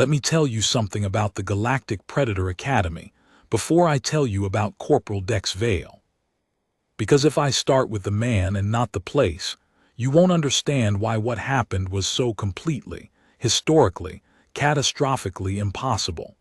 let me tell you something about the Galactic Predator Academy before I tell you about Corporal Dex Vale. Because if I start with the man and not the place, you won't understand why what happened was so completely, historically, catastrophically impossible.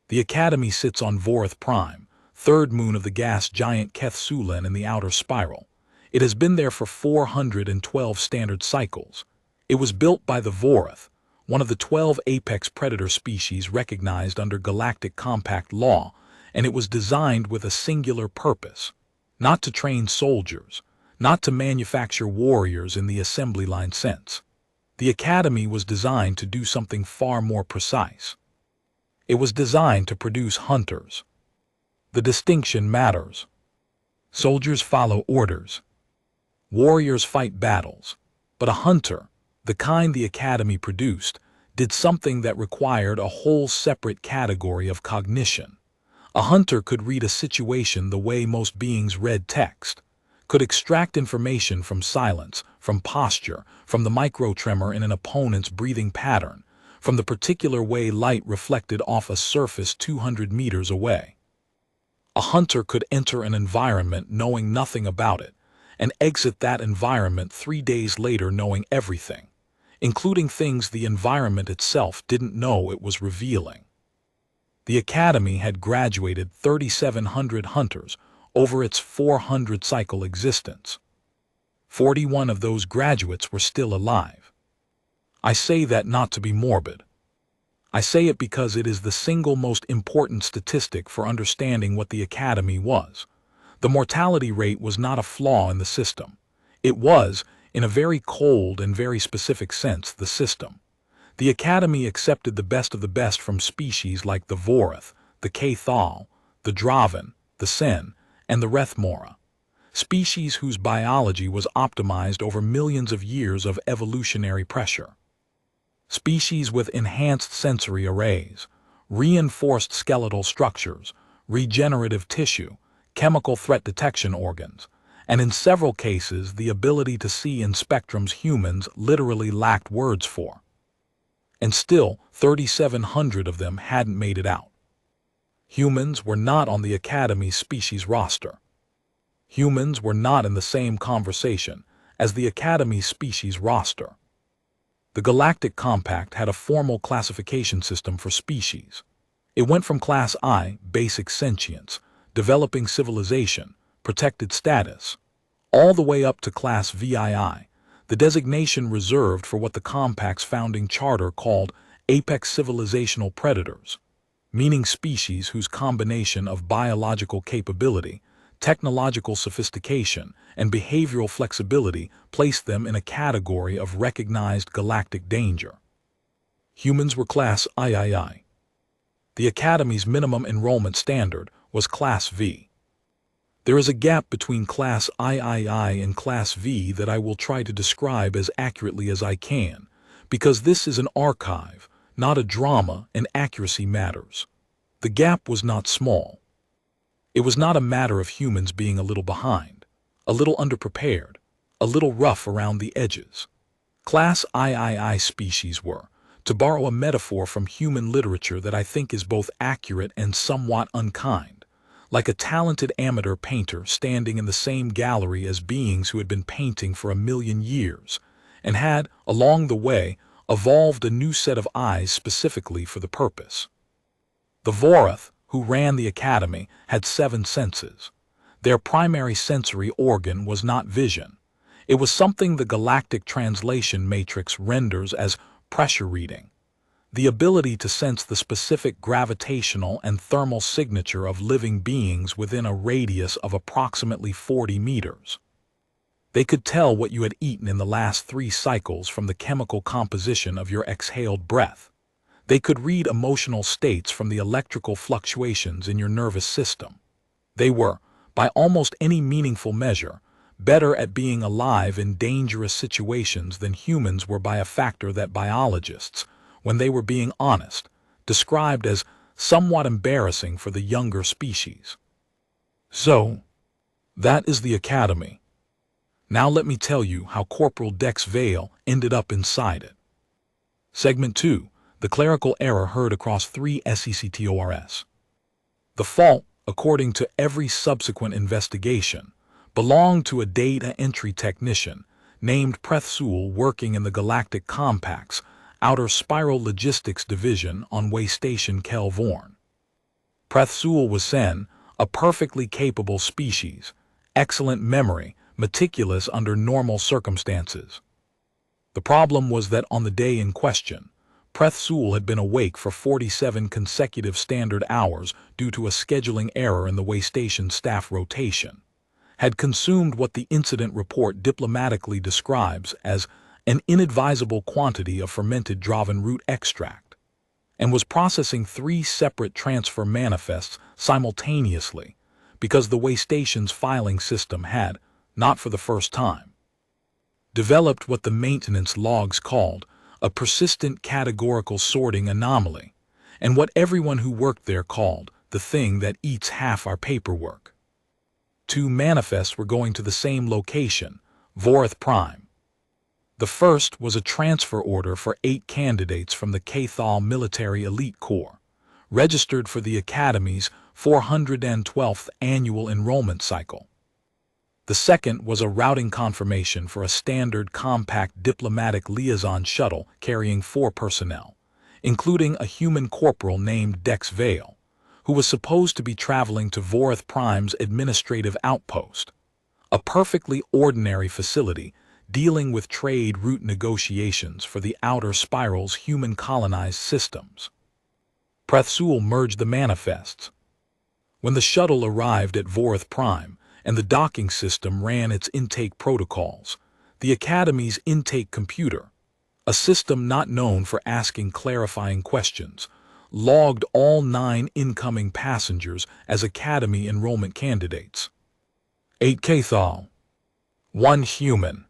The Academy sits on Vorath Prime, third moon of the gas giant Kethsulan in the outer spiral. It has been there for 412 standard cycles. It was built by the Vorath, one of the 12 apex predator species recognized under Galactic Compact law, and it was designed with a singular purpose: not to train soldiers, not to manufacture warriors in the assembly line sense. The Academy was designed to do something far more precise. It was designed to produce hunters. The distinction matters. Soldiers follow orders. Warriors fight battles. But a hunter, the kind the Academy produced, did something that required a whole separate category of cognition. A hunter could read a situation the way most beings read text, could extract information from silence, from posture, from the microtremor in an opponent's breathing pattern, from the particular way light reflected off a surface 200 meters away. A hunter could enter an environment knowing nothing about it, and exit that environment 3 days later knowing everything, including things the environment itself didn't know it was revealing. The Academy had graduated 3,700 hunters over its 400-cycle existence. 41 of those graduates were still alive. I say that not to be morbid. I say it because it is the single most important statistic for understanding what the Academy was. The mortality rate was not a flaw in the system. It was, in a very cold and very specific sense, the system. The Academy accepted the best of the best from species like the Vorath, the Cathal, the Draven, the Sen, and the Rethmora. Species whose biology was optimized over millions of years of evolutionary pressure. Species with enhanced sensory arrays, reinforced skeletal structures, regenerative tissue, chemical threat detection organs, and in several cases the ability to see in spectrums humans literally lacked words for. And still, 3,700 of them hadn't made it out. Humans were not on the Academy's species roster. Humans were not in the same conversation as the Academy's species roster. The Galactic Compact had a formal classification system for species. It went from Class I, basic sentience, developing civilization, protected status, all the way up to Class VII, the designation reserved for what the Compact's founding charter called apex civilizational predators, meaning species whose combination of biological capability, technological sophistication, and behavioral flexibility placed them in a category of recognized galactic danger. Humans were Class III. The Academy's minimum enrollment standard was Class V. There is a gap between Class III and Class V that I will try to describe as accurately as I can, because this is an archive, not a drama, and accuracy matters. The gap was not small. It was not a matter of humans being a little behind, a little underprepared, a little rough around the edges. Class III species were, to borrow a metaphor from human literature that I think is both accurate and somewhat unkind, like a talented amateur painter standing in the same gallery as beings who had been painting for 1,000,000 years, and had, along the way, evolved a new set of eyes specifically for the purpose. The Vorath, who ran the Academy, had 7 senses. Their primary sensory organ was not vision. It was something the Galactic Translation Matrix renders as pressure reading, the ability to sense the specific gravitational and thermal signature of living beings within a radius of approximately 40 meters. They could tell what you had eaten in the last 3 cycles from the chemical composition of your exhaled breath. They could read emotional states from the electrical fluctuations in your nervous system. They were, by almost any meaningful measure, better at being alive in dangerous situations than humans were by a factor that biologists, when they were being honest, described as somewhat embarrassing for the younger species. So, that is the Academy. Now let me tell you how Corporal Dex Vale ended up inside it. Segment 2. the clerical error heard across 3 SECTORS. The fault, according to every subsequent investigation, belonged to a data entry technician named Prethsul working in the Galactic Compact's Outer Spiral Logistics Division on Waystation Kelvorn. Prethsul was sen, a perfectly capable species, excellent memory, meticulous under normal circumstances. The problem was that on the day in question, Prethsul had been awake for 47 consecutive standard hours due to a scheduling error in the Waystation staff rotation, had consumed what the incident report diplomatically describes as an inadvisable quantity of fermented Draven root extract, and was processing 3 separate transfer manifests simultaneously because the Waystation's filing system had, not for the first time, developed what the maintenance logs called a persistent categorical sorting anomaly, and what everyone who worked there called the thing that eats half our paperwork. 2 manifests were going to the same location, Vorith Prime. The first was a transfer order for 8 candidates from the Cathal Military Elite Corps, registered for the Academy's 412th annual enrollment cycle. The second was a routing confirmation for a standard compact diplomatic liaison shuttle carrying 4 personnel, including a human corporal named Dex Vale, who was supposed to be traveling to Vorith Prime's administrative outpost, a perfectly ordinary facility dealing with trade route negotiations for the Outer Spiral's human colonized systems. Prethsul merged the manifests. When the shuttle arrived at Vorith Prime, and the docking system ran its intake protocols, the Academy's intake computer, a system not known for asking clarifying questions, logged all 9 incoming passengers as Academy enrollment candidates. 8 Cathal. 1 human.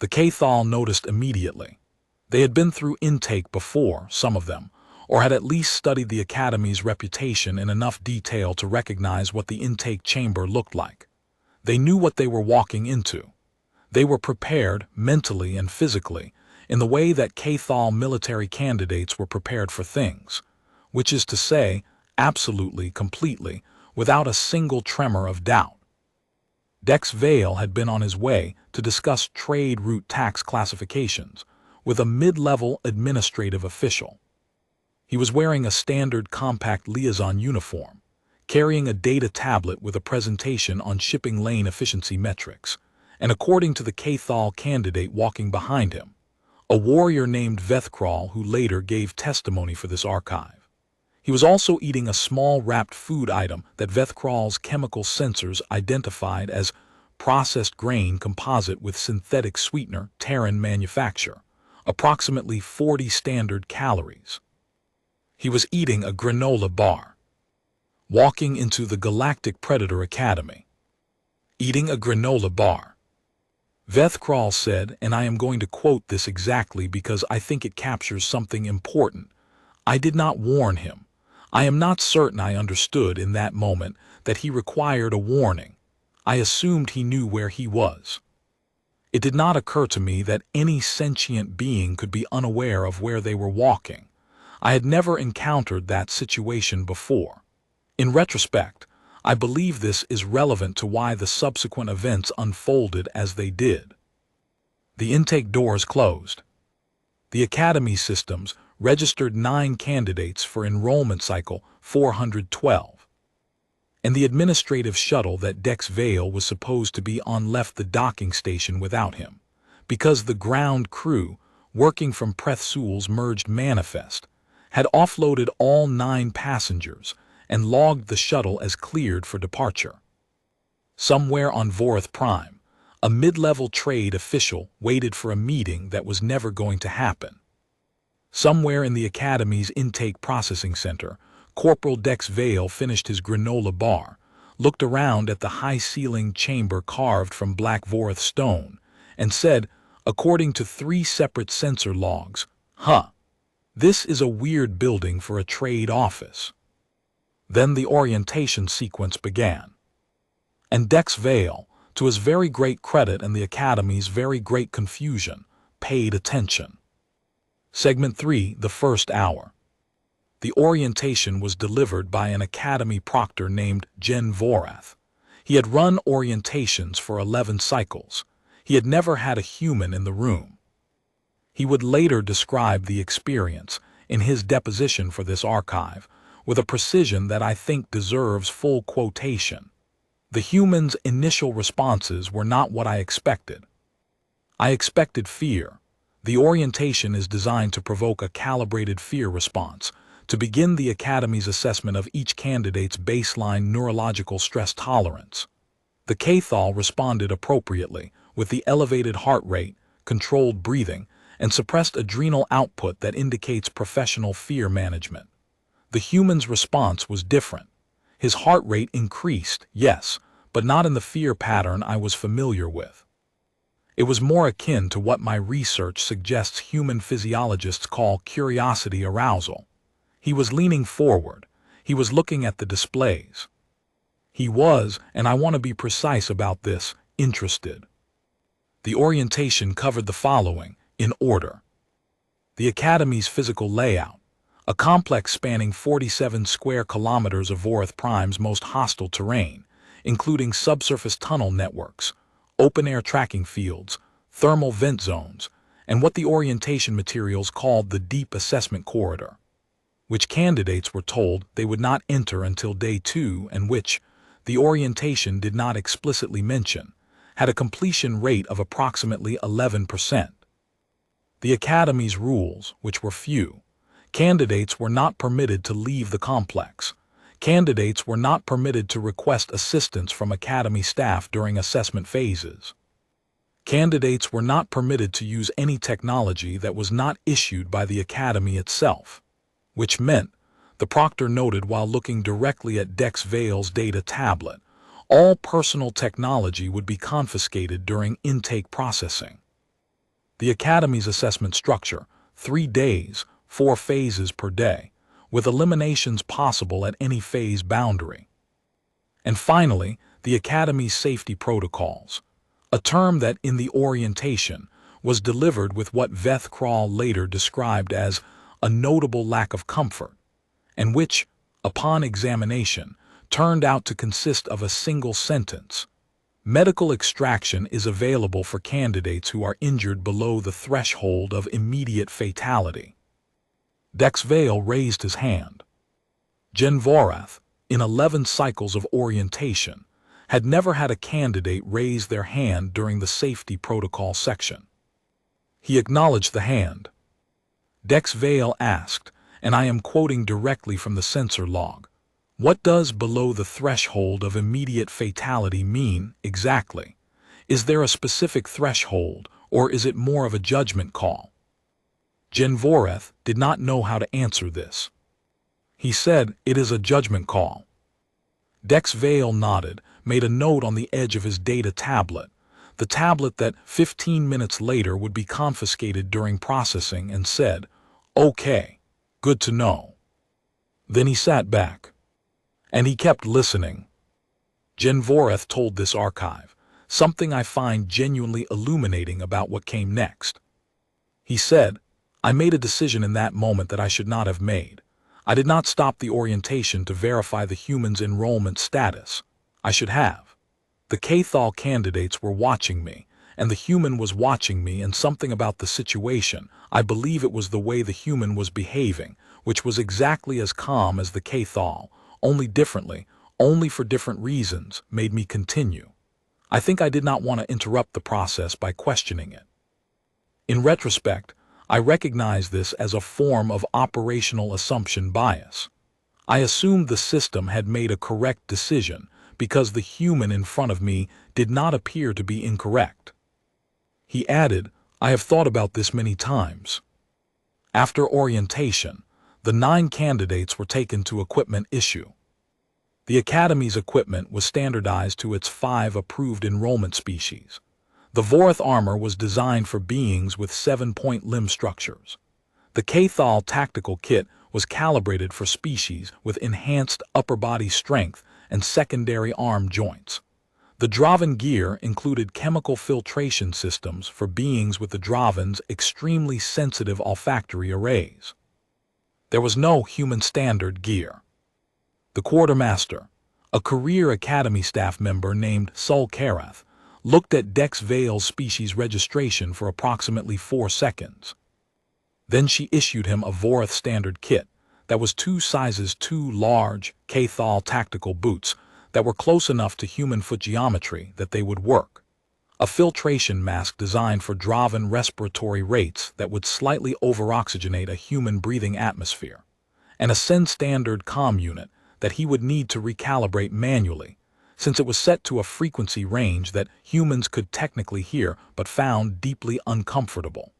The Cathal noticed immediately. They had been through intake before, some of them, or had at least studied the Academy's reputation in enough detail to recognize what the intake chamber looked like. They knew what they were walking into. They were prepared, mentally and physically, in the way that Cathal military candidates were prepared for things, which is to say, absolutely, completely, without a single tremor of doubt. Dex Vale had been on his way to discuss trade route tax classifications with a mid-level administrative official. He was wearing a standard compact liaison uniform, carrying a data tablet with a presentation on shipping lane efficiency metrics, and according to the Cathal candidate walking behind him, a warrior named Vethkral who later gave testimony for this archive. He was also eating a small wrapped food item that Vethkral's chemical sensors identified as processed grain composite with synthetic sweetener Terran manufacture, approximately 40 standard calories. He was eating a granola bar. Walking into the Galactic Predator Academy. Eating a granola bar. Vethkral said, and I am going to quote this exactly because I think it captures something important. I did not warn him. I am not certain I understood in that moment that he required a warning. I assumed he knew where he was. It did not occur to me that any sentient being could be unaware of where they were walking. I had never encountered that situation before. In retrospect, I believe this is relevant to why the subsequent events unfolded as they did. The intake doors closed. The Academy systems registered 9 candidates for enrollment cycle 412. And the administrative shuttle that Dex Vale was supposed to be on left the docking station without him, because the ground crew, working from Prethsul's merged manifest, had offloaded all 9 passengers and logged the shuttle as cleared for departure. Somewhere on Vorith Prime, a mid-level trade official waited for a meeting that was never going to happen. Somewhere in the Academy's intake processing center, Corporal Dex Vale finished his granola bar, looked around at the high-ceiling chamber carved from black Vorith stone, and said, according to 3 separate sensor logs, this is a weird building for a trade office. Then the orientation sequence began. And Dex Vale, to his very great credit and the Academy's very great confusion, paid attention. Segment 3, the first hour. The orientation was delivered by an academy proctor named Jen Vorath. He had run orientations for 11 cycles. He had never had a human in the room. He would later describe the experience in his deposition for this archive with a precision that I think deserves full quotation. The human's initial responses were not what I expected. I expected fear. The orientation is designed to provoke a calibrated fear response, to begin the Academy's assessment of each candidate's baseline neurological stress tolerance. The Cathol responded appropriately, with the elevated heart rate, controlled breathing, and suppressed adrenal output that indicates professional fear management. The human's response was different. His heart rate increased, yes, but not in the fear pattern I was familiar with. It was more akin to what my research suggests human physiologists call curiosity arousal. He was leaning forward. He was looking at the displays. He was, and I want to be precise about this, interested. The orientation covered the following, in order. The Academy's physical layout, a complex spanning 47 square kilometers of Vorath Prime's most hostile terrain, including subsurface tunnel networks, open-air tracking fields, thermal vent zones, and what the orientation materials called the Deep Assessment Corridor, which candidates were told they would not enter until day 2 and which, the orientation did not explicitly mention, had a completion rate of approximately 11%. The Academy's rules, which were few, candidates were not permitted to leave the complex. Candidates were not permitted to request assistance from Academy staff during assessment phases. Candidates were not permitted to use any technology that was not issued by the Academy itself, which meant, the proctor noted while looking directly at Dex Vale's data tablet, all personal technology would be confiscated during intake processing. The Academy's assessment structure, 3 days, 4 phases per day, with eliminations possible at any phase boundary. And finally, the Academy's safety protocols, a term that in the orientation was delivered with what Veth Kral later described as a notable lack of comfort, and which, upon examination, turned out to consist of a single sentence. Medical extraction is available for candidates who are injured below the threshold of immediate fatality. Dex Vale raised his hand. Jen Vorath, in 11 cycles of orientation, had never had a candidate raise their hand during the safety protocol section. He acknowledged the hand. Dex Vale asked, and I am quoting directly from the sensor log, "What does below the threshold of immediate fatality mean, exactly? Is there a specific threshold, or is it more of a judgment call?" Jen Vorath did not know how to answer this. He said, "It is a judgment call." Dex Vale nodded, made a note on the edge of his data tablet, the tablet that 15 minutes later would be confiscated during processing, and said, "Okay, good to know." Then he sat back. And he kept listening. Jen Vorath told this archive, something I find genuinely illuminating about what came next. He said, "I made a decision in that moment that I should not have made. I did not stop the orientation to verify the human's enrollment status. I should have. The Cathol candidates were watching me, and the human was watching me, and something about the situation, I believe it was the way the human was behaving, which was exactly as calm as the Cathol, only differently, only for different reasons, made me continue. I think I did not want to interrupt the process by questioning it. In retrospect, I recognize this as a form of operational assumption bias. I assumed the system had made a correct decision because the human in front of me did not appear to be incorrect." He added, "I have thought about this many times." After orientation, the 9 candidates were taken to equipment issue. The Academy's equipment was standardized to its 5 approved enrollment species. The Vorath armor was designed for beings with 7-point limb structures. The Cathol tactical kit was calibrated for species with enhanced upper body strength and secondary arm joints. The Draven gear included chemical filtration systems for beings with the Draven's extremely sensitive olfactory arrays. There was no human standard gear. The quartermaster, a career academy staff member named Sol Karath, looked at Dex Vale's species registration for approximately 4 seconds. Then she issued him a Vorath standard kit that was 2 sizes too large Cathal tactical boots that were close enough to human foot geometry that they would work, a filtration mask designed for Draven respiratory rates that would slightly over-oxygenate a human breathing atmosphere, and a Sen-standard comm unit that he would need to recalibrate manually, since it was set to a frequency range that humans could technically hear but found deeply uncomfortable.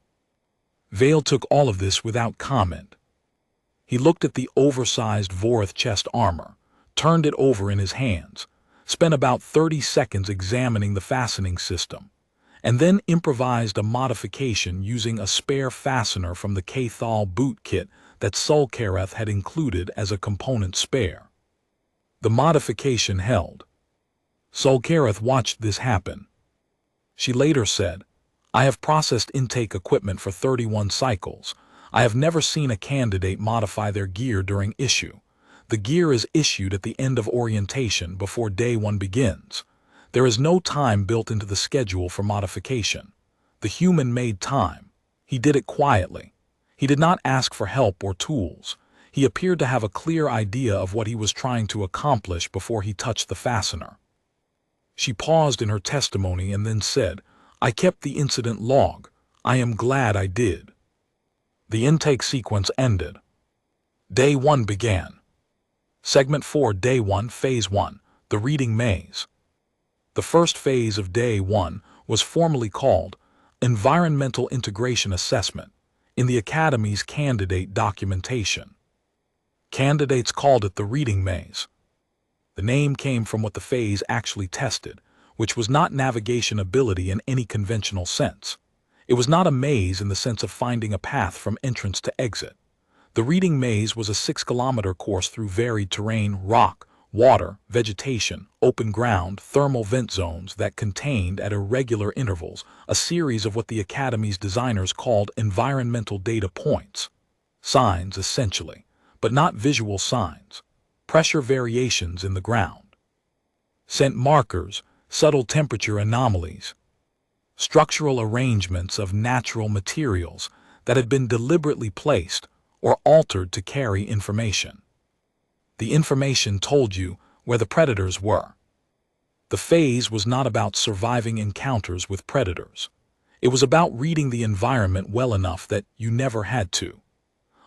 Vale took all of this without comment. He looked at the oversized Vorath chest armor, turned it over in his hands, spent about 30 seconds examining the fastening system, and then improvised a modification using a spare fastener from the Cathal boot kit that Sol Karath had included as a component spare. The modification held. Sol Karath watched this happen. She later said, "I have processed intake equipment for 31 cycles. I have never seen a candidate modify their gear during issue. The gear is issued at the end of orientation before day 1 begins. There is no time built into the schedule for modification. The human made time. He did it quietly. He did not ask for help or tools. He appeared to have a clear idea of what he was trying to accomplish before he touched the fastener." She paused in her testimony and then said, "I kept the incident log. I am glad I did." The intake sequence ended. Day 1 began. Segment 4, Day 1, Phase 1, the Reading Maze. The first phase of Day 1 was formally called Environmental Integration Assessment in the Academy's candidate documentation. Candidates called it the Reading Maze. The name came from what the phase actually tested, which was not navigation ability in any conventional sense. It was not a maze in the sense of finding a path from entrance to exit. The Reading Maze was a 6-kilometer course through varied terrain, rock, water, vegetation, open ground, thermal vent zones that contained, at irregular intervals, a series of what the Academy's designers called environmental data points. Signs, essentially, but not visual signs. Pressure variations in the ground. Scent markers, subtle temperature anomalies. Structural arrangements of natural materials that had been deliberately placed or altered to carry information. The information told you where the predators were. The phase was not about surviving encounters with predators. It was about reading the environment well enough that you never had to.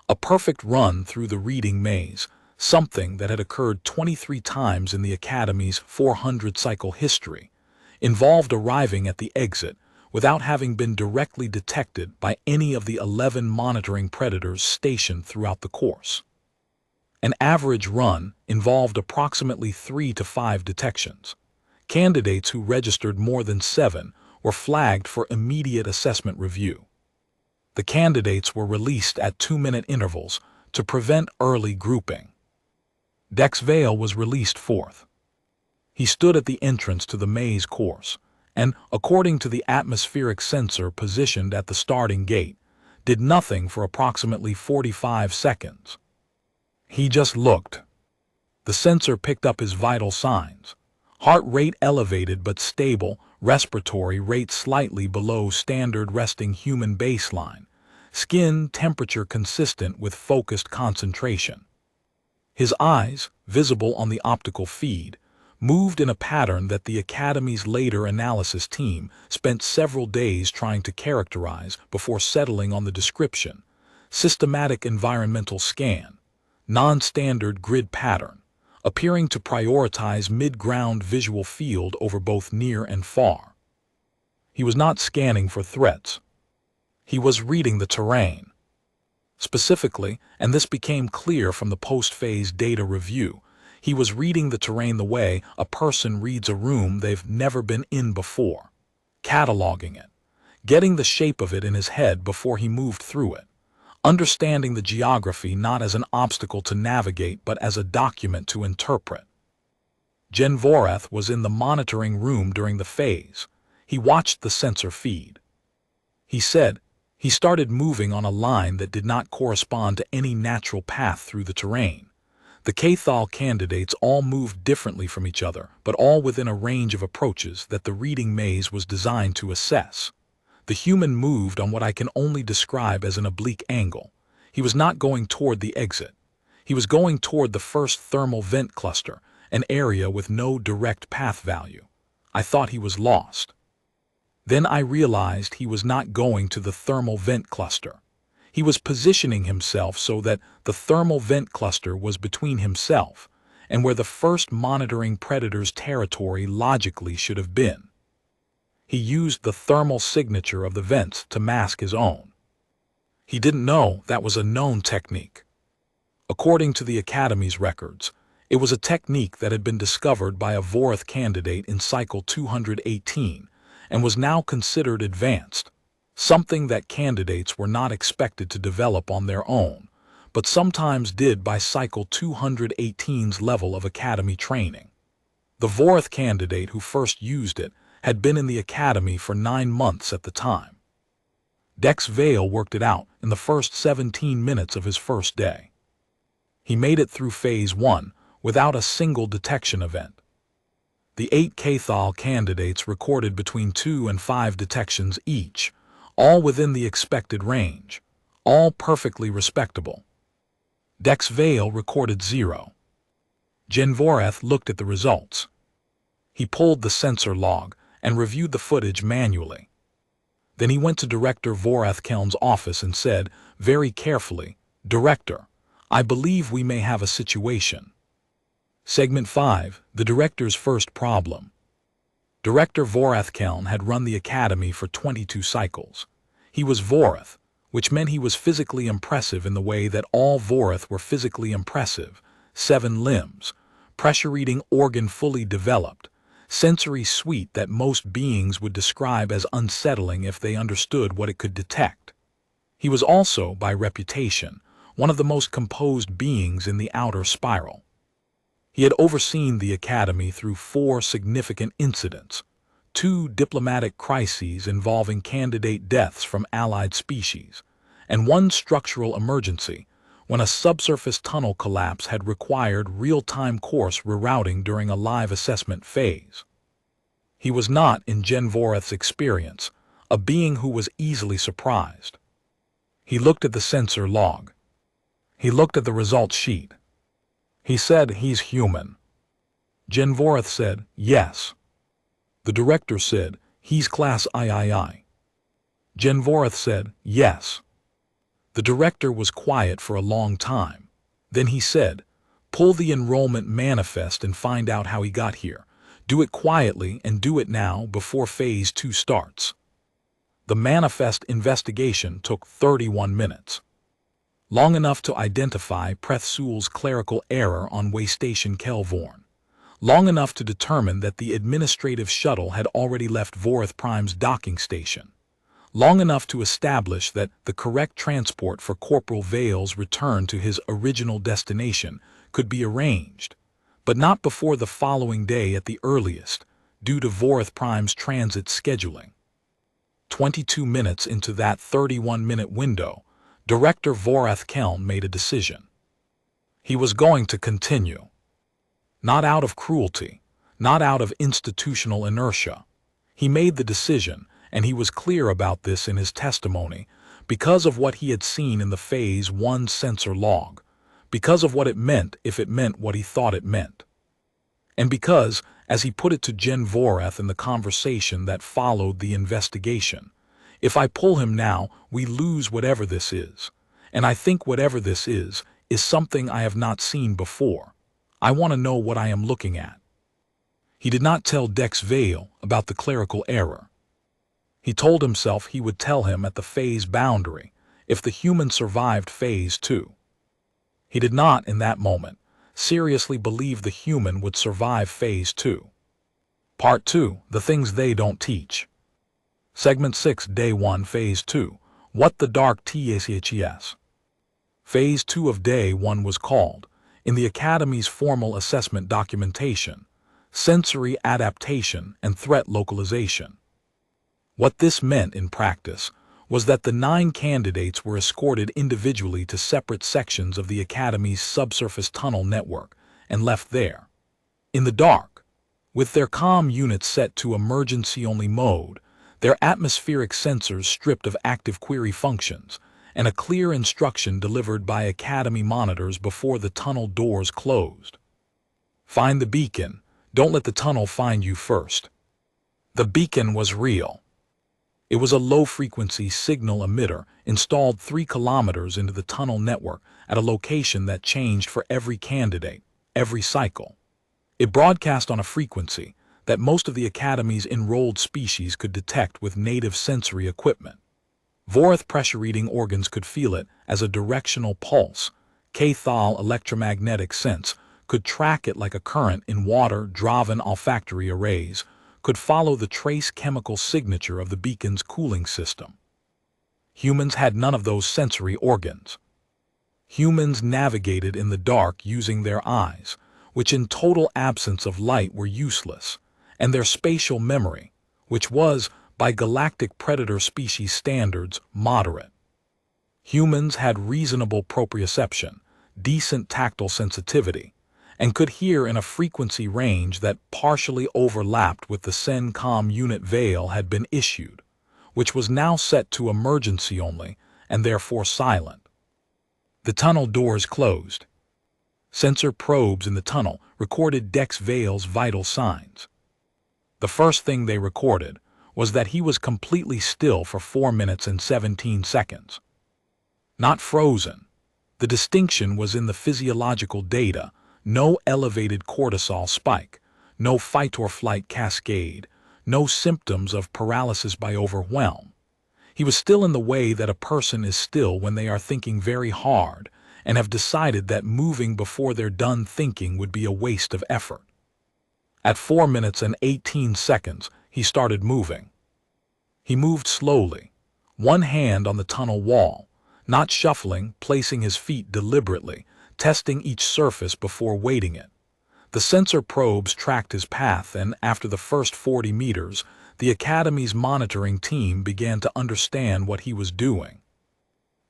A perfect run through the Reading Maze, something that had occurred 23 times in the Academy's 400-cycle history, involved arriving at the exit without having been directly detected by any of the 11 monitoring predators stationed throughout the course. An average run involved approximately 3 to 5 detections. Candidates who registered more than 7 were flagged for immediate assessment review. The candidates were released at 2-minute intervals to prevent early grouping. Dex Vale was released fourth. He stood at the entrance to the maze course, and, according to the atmospheric sensor positioned at the starting gate, did nothing for approximately 45 seconds. He just looked. The sensor picked up his vital signs. Heart rate elevated but stable, respiratory rate slightly below standard resting human baseline, skin temperature consistent with focused concentration. His eyes, visible on the optical feed, moved in a pattern that the Academy's later analysis team spent several days trying to characterize before settling on the description: systematic environmental scan, non-standard grid pattern, appearing to prioritize mid-ground visual field over both near and far. He was not scanning for threats. He was reading the terrain. Specifically, and this became clear from the post-phase data review, he was reading the terrain the way a person reads a room they've never been in before, cataloging it, getting the shape of it in his head before he moved through it, understanding the geography not as an obstacle to navigate but as a document to interpret. Gen Vorath was in the monitoring room during the phase. He watched the sensor feed. He said, he started moving on a line that did not correspond to any natural path through the terrain. The Cathal candidates all moved differently from each other, but all within a range of approaches that the reading maze was designed to assess. The human moved on what I can only describe as an oblique angle. He was not going toward the exit. He was going toward the first thermal vent cluster, an area with no direct path value. I thought he was lost. Then I realized he was not going to the thermal vent cluster. He was positioning himself so that the thermal vent cluster was between himself and where the first monitoring predator's territory logically should have been. He used the thermal signature of the vents to mask his own. He didn't know that was a known technique. According to the Academy's records, it was a technique that had been discovered by a Vorath candidate in cycle 218 and was now considered advanced, something that candidates were not expected to develop on their own, but sometimes did by cycle 218's level of Academy training. The Vorath candidate who first used it had been in the Academy for 9 months at the time. Dex Vale worked it out in the first 17 minutes of his first day. He made it through Phase 1 without a single detection event. The 8 Cathal candidates recorded between 2 and 5 detections each, all within the expected range, all perfectly respectable. Dex Vale recorded 0. Gen Vorath looked at the results. He pulled the sensor log and reviewed the footage manually. Then he went to Director Vorath-Keln's office and said, very carefully, "Director, I believe we may have a situation." Segment 5, the Director's first problem. Director Vorath-Keln had run the Academy for 22 cycles. He was Vorath, which meant he was physically impressive in the way that all Vorath were physically impressive: 7 limbs, pressure-reading organ fully developed, sensory suite that most beings would describe as unsettling if they understood what it could detect. He was also, by reputation, one of the most composed beings in the outer spiral. He had overseen the Academy through 4 significant incidents, 2 diplomatic crises involving candidate deaths from allied species, and 1 structural emergency when a subsurface tunnel collapse had required real-time course rerouting during a live assessment phase. He was not, in Gen Vorath's experience, a being who was easily surprised. He looked at the sensor log. He looked at the results sheet. He said, "He's human." Gen Vorath said, "Yes." The Director said, "He's class III." Gen Vorath said, "Yes." The Director was quiet for a long time. Then he said, "Pull the enrollment manifest and find out how he got here. Do it quietly and do it now before Phase 2 starts." The manifest investigation took 31 minutes. Long enough to identify Prethsul's clerical error on Waystation Kelvorn. Long enough to determine that the administrative shuttle had already left Vorath Prime's docking station. Long enough to establish that the correct transport for Corporal Vale's return to his original destination could be arranged, but not before the following day at the earliest, due to Vorath Prime's transit scheduling. 22 minutes into that 31-minute window, Director Vorath-Keln made a decision. He was going to continue. Not out of cruelty, not out of institutional inertia. He made the decision, and he was clear about this in his testimony, because of what he had seen in the Phase 1 sensor log, because of what it meant if it meant what he thought it meant. And because, as he put it to Gen Vorath in the conversation that followed the investigation, "If I pull him now, we lose whatever this is. And I think whatever this is something I have not seen before. I want to know what I am looking at." He did not tell Dex Vale about the clerical error. He told himself he would tell him at the phase boundary if the human survived Phase 2. He did not, in that moment, seriously believe the human would survive Phase 2. Part 2, The Things They Don't Teach. Segment 6, Day 1, Phase 2, What the Dark TACHES. Phase 2 of Day 1 was called, in the Academy's formal assessment documentation, sensory adaptation, and threat localization. What this meant in practice was that the 9 candidates were escorted individually to separate sections of the Academy's subsurface tunnel network and left there, in the dark, with their comm units set to emergency-only mode, their atmospheric sensors stripped of active query functions, and a clear instruction delivered by Academy monitors before the tunnel doors closed. Find the beacon. Don't let the tunnel find you first. The beacon was real. It was a low-frequency signal emitter installed 3 kilometers into the tunnel network at a location that changed for every candidate, every cycle. It broadcast on a frequency that most of the Academy's enrolled species could detect with native sensory equipment. Vorath pressure-reading organs could feel it as a directional pulse. Cathal electromagnetic sense could track it like a current in water. Draven olfactory arrays could follow the trace chemical signature of the beacon's cooling system. Humans had none of those sensory organs. Humans navigated in the dark using their eyes, which in total absence of light were useless, and their spatial memory, which was, by galactic predator species standards, moderate. Humans had reasonable proprioception, decent tactile sensitivity, and could hear in a frequency range that partially overlapped with the CENTCOM unit veil had been issued, which was now set to emergency only and therefore silent. The tunnel doors closed. Sensor probes in the tunnel recorded Dex Vale's vital signs. The first thing they recorded was that he was completely still for 4 minutes and 17 seconds. Not frozen. The distinction was in the physiological data. No elevated cortisol spike, no fight-or-flight cascade, no symptoms of paralysis by overwhelm. He was still in the way that a person is still when they are thinking very hard and have decided that moving before they're done thinking would be a waste of effort. At 4 minutes and 18 seconds, he started moving. He moved slowly, one hand on the tunnel wall, not shuffling, placing his feet deliberately, testing each surface before weighting it. The sensor probes tracked his path, and after the first 40 meters, the Academy's monitoring team began to understand what he was doing.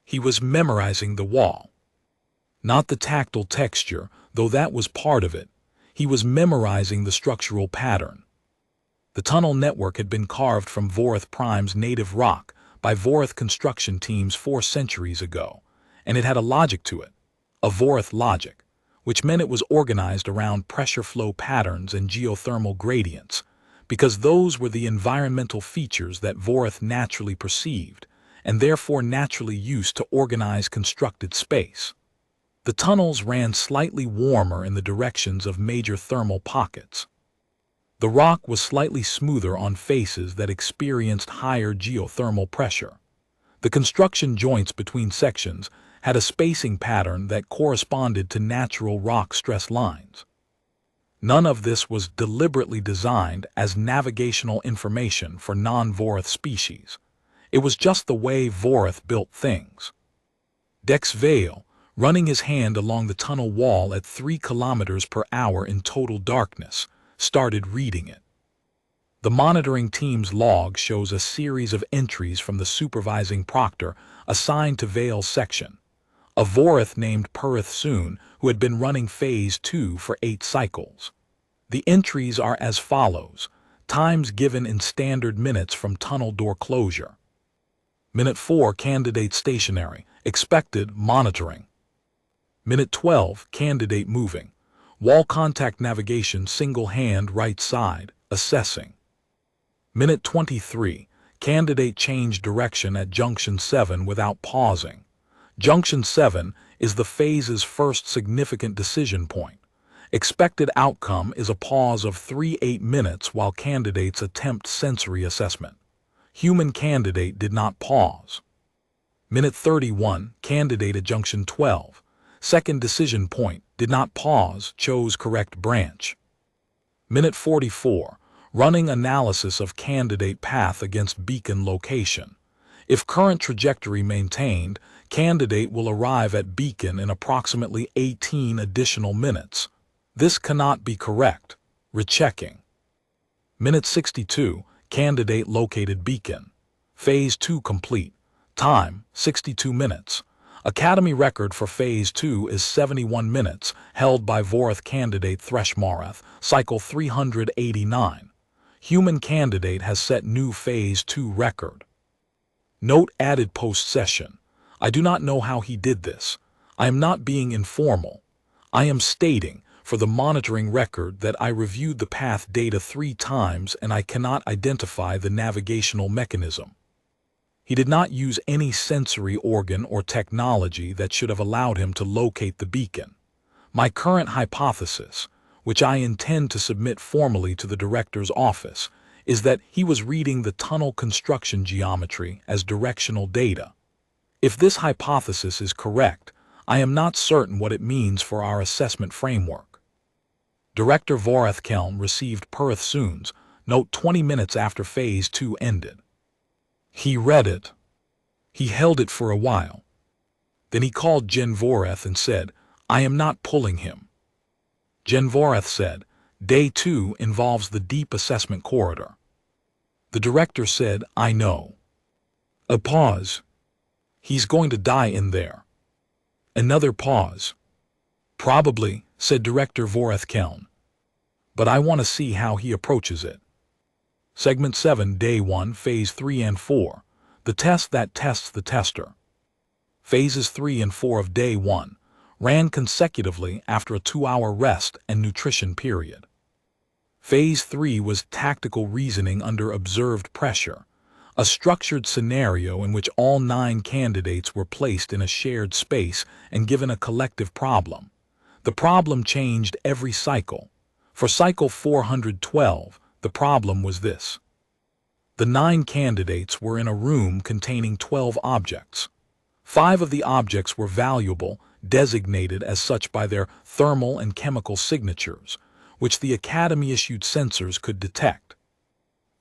He was memorizing the wall. Not the tactile texture, though that was part of it. He was memorizing the structural pattern. The tunnel network had been carved from Vorath Prime's native rock by Vorath construction teams 4 centuries ago, and it had a logic to it. A Vorath logic, which meant it was organized around pressure flow patterns and geothermal gradients, because those were the environmental features that Vorath naturally perceived, and therefore naturally used to organize constructed space. The tunnels ran slightly warmer in the directions of major thermal pockets. The rock was slightly smoother on faces that experienced higher geothermal pressure. The construction joints between sections had a spacing pattern that corresponded to natural rock stress lines. None of this was deliberately designed as navigational information for non-Vorath species. It was just the way Vorath built things. Dex Vale, running his hand along the tunnel wall at 3 kilometers per hour in total darkness, started reading it. The monitoring team's log shows a series of entries from the supervising proctor assigned to Vale's section, a Vorath named Perith Soon, who had been running Phase 2 for 8 cycles. The entries are as follows: times given in standard minutes from tunnel door closure. Minute 4, candidate stationary, expected, monitoring. Minute 12, candidate moving. Wall contact navigation, single hand, right side, assessing. Minute 23, candidate changed direction at junction 7 without pausing. Junction 7 is the phase's first significant decision point. Expected outcome is a pause of 3-8 minutes while candidates attempt sensory assessment. Human candidate did not pause. Minute 31, candidate at junction 12. Second decision point, did not pause, chose correct branch. Minute 44, running analysis of candidate path against beacon location. If current trajectory maintained, candidate will arrive at beacon in approximately 18 additional minutes. This cannot be correct. Rechecking. Minute 62, candidate located beacon. Phase 2 complete. Time, 62 minutes. Academy record for Phase 2 is 71 minutes, held by Vorath candidate Threshmarath, cycle 389. Human candidate has set new Phase 2 record. Note added post-session. I do not know how he did this. I am not being informal. I am stating, for the monitoring record, that I reviewed the path data 3 times and I cannot identify the navigational mechanism. He did not use any sensory organ or technology that should have allowed him to locate the beacon. My current hypothesis, which I intend to submit formally to the director's office, is that he was reading the tunnel construction geometry as directional data. If this hypothesis is correct, I am not certain what it means for our assessment framework. Director Vorath Kelm received Perth Soons, note 20 minutes after Phase 2 ended. He read it. He held it for a while. Then he called Gen Vorath and said, "I am not pulling him." Gen Vorath said, "Day 2 involves the deep assessment corridor." The director said, "I know." A pause. "He's going to die in there." Another pause. "Probably," said Director Vorath Kelm. "But I want to see how he approaches it." Segment 7, Day 1, Phase 3 and 4. The test that tests the tester. Phases 3 and 4 of Day 1 ran consecutively after a 2-hour rest and nutrition period. Phase 3 was tactical reasoning under observed pressure, a structured scenario in which all 9 candidates were placed in a shared space and given a collective problem. The problem changed every cycle. For cycle 412, the problem was this. The 9 candidates were in a room containing 12 objects. 5 of the objects were valuable, designated as such by their thermal and chemical signatures, which the Academy-issued sensors could detect.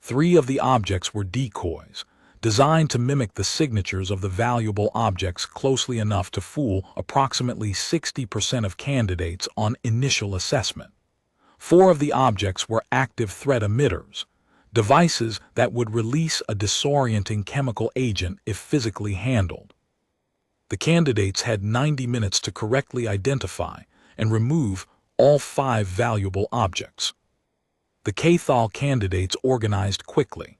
3 of the objects were decoys, designed to mimic the signatures of the valuable objects closely enough to fool approximately 60% of candidates on initial assessment. 4 of the objects were active threat emitters, devices that would release a disorienting chemical agent if physically handled. The candidates had 90 minutes to correctly identify and remove all 5 valuable objects. The Cathal candidates organized quickly.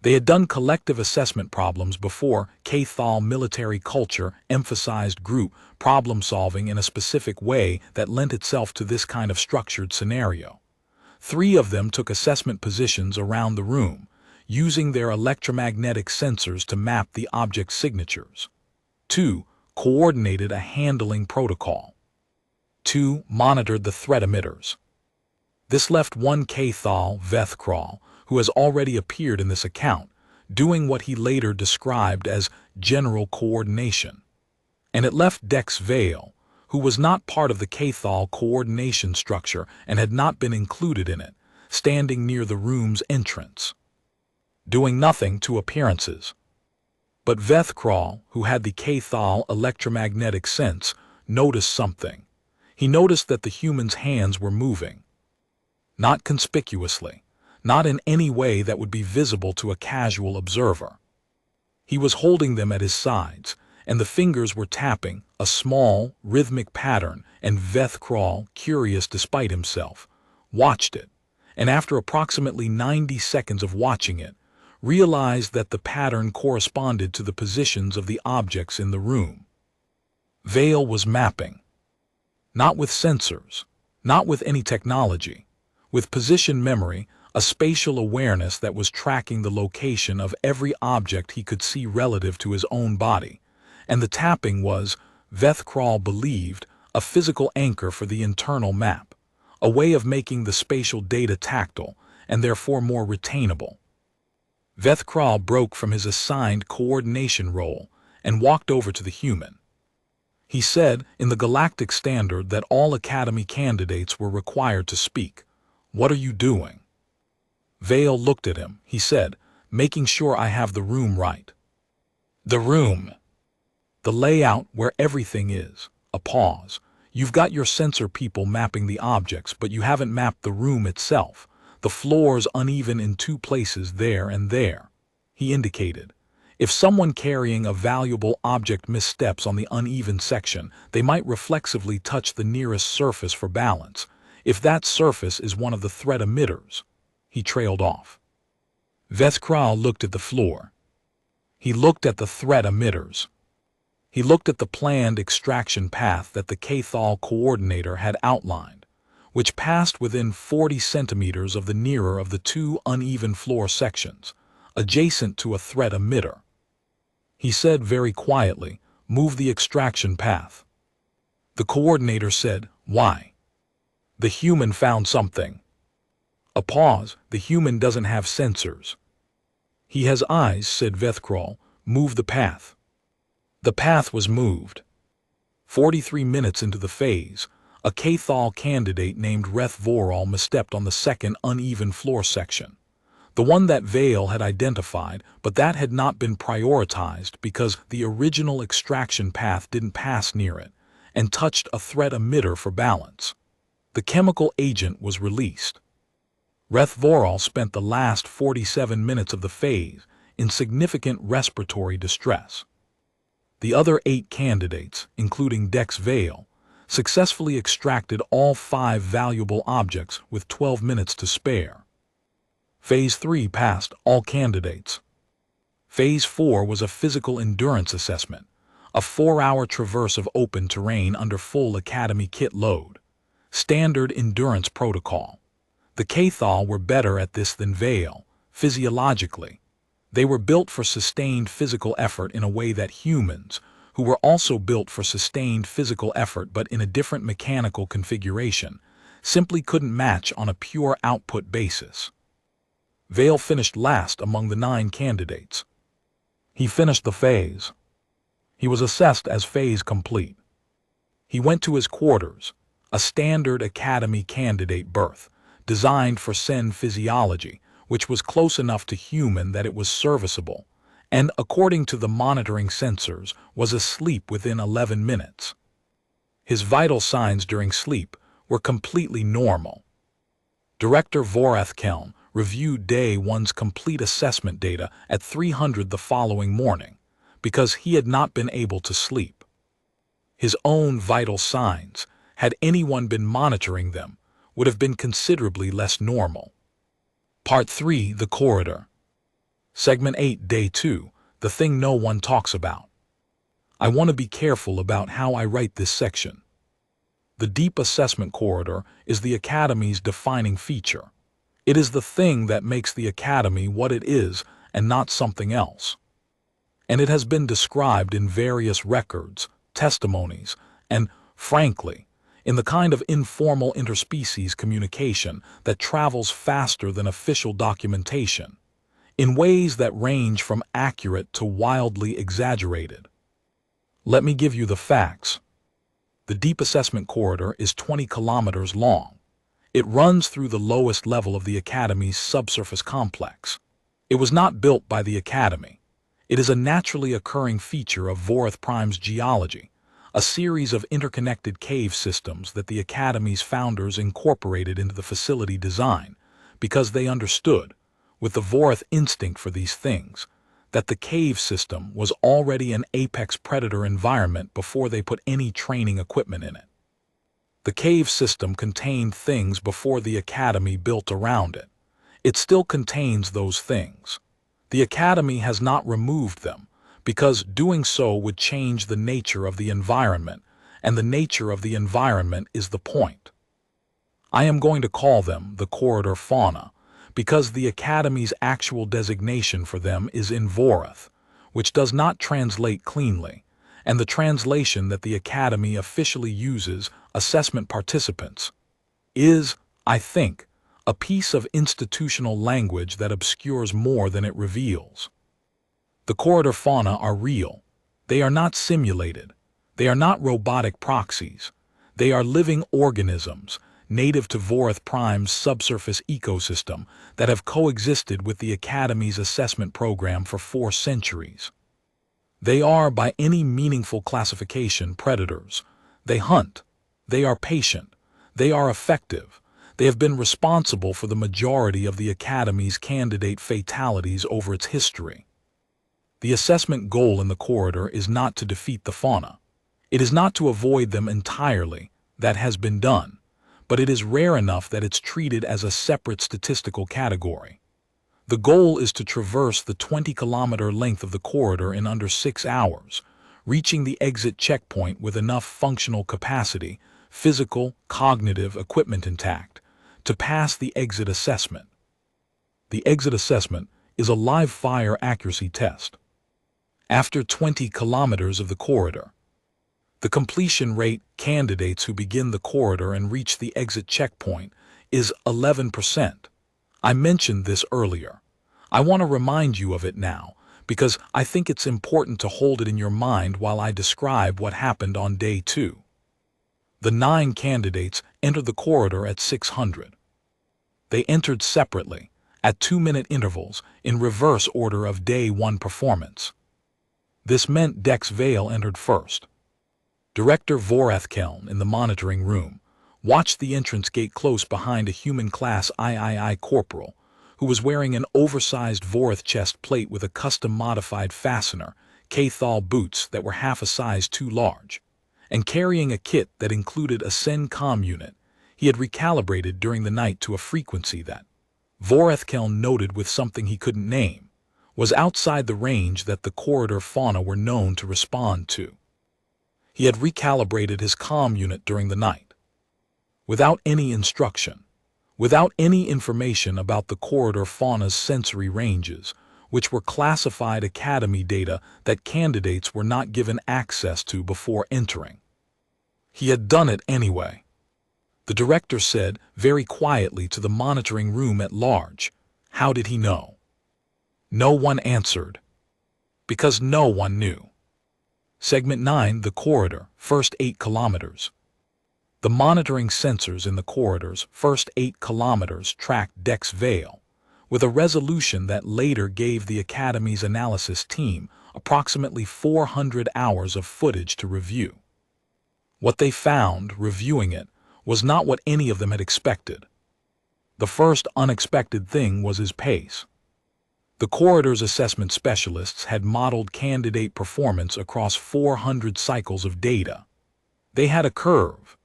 They had done collective assessment problems before. Cathal military culture emphasized group problem-solving in a specific way that lent itself to this kind of structured scenario. 3 of them took assessment positions around the room, using their electromagnetic sensors to map the object signatures. 2 coordinated a handling protocol. 2 monitored the threat emitters. This left one Cathal, Vethkral, who has already appeared in this account, doing what he later described as general coordination. And it left Dex Vale, who was not part of the Cathal coordination structure and had not been included in it, standing near the room's entrance, doing nothing to appearances. But Vethkral, who had the Cathal electromagnetic sense, noticed something. He noticed that the human's hands were moving. Not conspicuously, not in any way that would be visible to a casual observer. He was holding them at his sides, and the fingers were tapping a small, rhythmic pattern, and Vethkral, curious despite himself, watched it, and after approximately 90 seconds of watching it, realized that the pattern corresponded to the positions of the objects in the room. Vale was mapping. Not with sensors, not with any technology, with position memory, a spatial awareness that was tracking the location of every object he could see relative to his own body, and the tapping was, Vethkral believed, a physical anchor for the internal map, a way of making the spatial data tactile and therefore more retainable. Vethkral broke from his assigned coordination role and walked over to the human. He said, in the Galactic standard, that all Academy candidates were required to speak. "What are you doing?" Vale looked at him. He said, "Making sure I have the room right." "The room?" "The layout where everything is." A pause. You've got your sensor people mapping the objects, but you haven't mapped the room itself. The floor's uneven in two places, there and there. He indicated. If someone carrying a valuable object missteps on the uneven section, they might reflexively touch the nearest surface for balance. If that surface is one of the threat emitters. He trailed off. Vethkral looked at the floor. He looked at the threat emitters. He looked at the planned extraction path that the Cathal coordinator had outlined, which passed within 40 centimeters of the nearer of the two uneven floor sections, adjacent to a threat emitter. He said very quietly, "Move the extraction path." The coordinator said, "Why?" "The human found something." A pause. "The human doesn't have sensors." "He has eyes," said Vethkral. "Move the path." The path was moved. 43 minutes into the phase, a Cathal candidate named Reth-Voral misstepped on the second uneven floor section, the one that Vale had identified, but that had not been prioritized because the original extraction path didn't pass near it, and touched a threat emitter for balance. The chemical agent was released. Reth-Voral spent the last 47 minutes of the phase in significant respiratory distress. The other 8 candidates, including Dex Vale, successfully extracted all 5 valuable objects with 12 minutes to spare. Phase 3 passed all candidates. Phase 4 was a physical endurance assessment, a 4-hour traverse of open terrain under full Academy kit load. Standard endurance protocol. The Cathal were better at this than Vale, physiologically. They were built for sustained physical effort in a way that humans, who were also built for sustained physical effort but in a different mechanical configuration, simply couldn't match on a pure output basis. Vale finished last among the 9 candidates. He finished the phase. He was assessed as phase complete. He went to his quarters, a standard Academy candidate berth, designed for Sen physiology, which was close enough to human that it was serviceable, and, according to the monitoring sensors, was asleep within 11 minutes. His vital signs during sleep were completely normal. Director Vorathkelm reviewed Day 1's complete assessment data at 300 the following morning, because he had not been able to sleep. His own vital signs, had anyone been monitoring them, would have been considerably less normal. Part 3, The Corridor. Segment 8, Day 2, The Thing No One Talks About. I want to be careful about how I write this section. The Deep Assessment Corridor is the Academy's defining feature. It is the thing that makes the Academy what it is and not something else. And it has been described in various records, testimonies, and, frankly, in the kind of informal interspecies communication that travels faster than official documentation, in ways that range from accurate to wildly exaggerated. Let me give you the facts. The Deep Assessment Corridor is 20 kilometers long. It runs through the lowest level of the Academy's subsurface complex. It was not built by the Academy. It is a naturally occurring feature of Vorath Prime's geology, a series of interconnected cave systems that the Academy's founders incorporated into the facility design, because they understood, with the Vorath instinct for these things, that the cave system was already an apex predator environment before they put any training equipment in it. The cave system contained things before the Academy built around it. It still contains those things. The Academy has not removed them, because doing so would change the nature of the environment, and the nature of the environment is the point. I am going to call them the corridor fauna, because the Academy's actual designation for them is in Vorath, which does not translate cleanly, and the translation that the Academy officially uses, assessment participants, is, I think, a piece of institutional language that obscures more than it reveals. The corridor fauna are real. They are not simulated. They are not robotic proxies. They are living organisms, native to Vorath Prime's subsurface ecosystem, that have coexisted with the Academy's assessment program for 4 centuries. They are, by any meaningful classification, predators. They hunt. They are patient. They are effective. They have been responsible for the majority of the Academy's candidate fatalities over its history. The assessment goal in the corridor is not to defeat the fauna. It is not to avoid them entirely. That has been done. But it is rare enough that it's treated as a separate statistical category. The goal is to traverse the 20-kilometer length of the corridor in under 6 hours, reaching the exit checkpoint with enough functional capacity, physical, cognitive equipment intact, to pass the exit assessment. The exit assessment is a live-fire accuracy test. After 20 kilometers of the corridor, the completion rate candidates who begin the corridor and reach the exit checkpoint is 11%. I mentioned this earlier. I want to remind you of it now because I think it's important to hold it in your mind while I describe what happened on day 2. The 9 candidates entered the corridor at 600. They entered separately, at 2-minute intervals, in reverse order of day 1 performance. This meant Dex Vale entered first. Director Vorethkeln, in the monitoring room, watched the entrance gate close behind a human-class III corporal who was wearing an oversized Voreth chest plate with a custom-modified fastener, Cathal boots that were half a size too large, and carrying a kit that included a CENTCOM unit he had recalibrated during the night to a frequency that, Vorethkeln noted with something he couldn't name, was outside the range that the corridor fauna were known to respond to. He had recalibrated his comm unit during the night. Without any instruction, without any information about the corridor fauna's sensory ranges, which were classified Academy data that candidates were not given access to before entering. He had done it anyway. The director said very quietly to the monitoring room at large, "How did he know?" No one answered. Because no one knew. Segment 9, the corridor, first 8 kilometers. The monitoring sensors in the corridor's first 8 kilometers tracked Dex Vale, with a resolution that later gave the Academy's analysis team approximately 400 hours of footage to review. What they found, reviewing it, was not what any of them had expected. The first unexpected thing was his pace. The corridor's assessment specialists had modeled candidate performance across 400 cycles of data. They had a curve,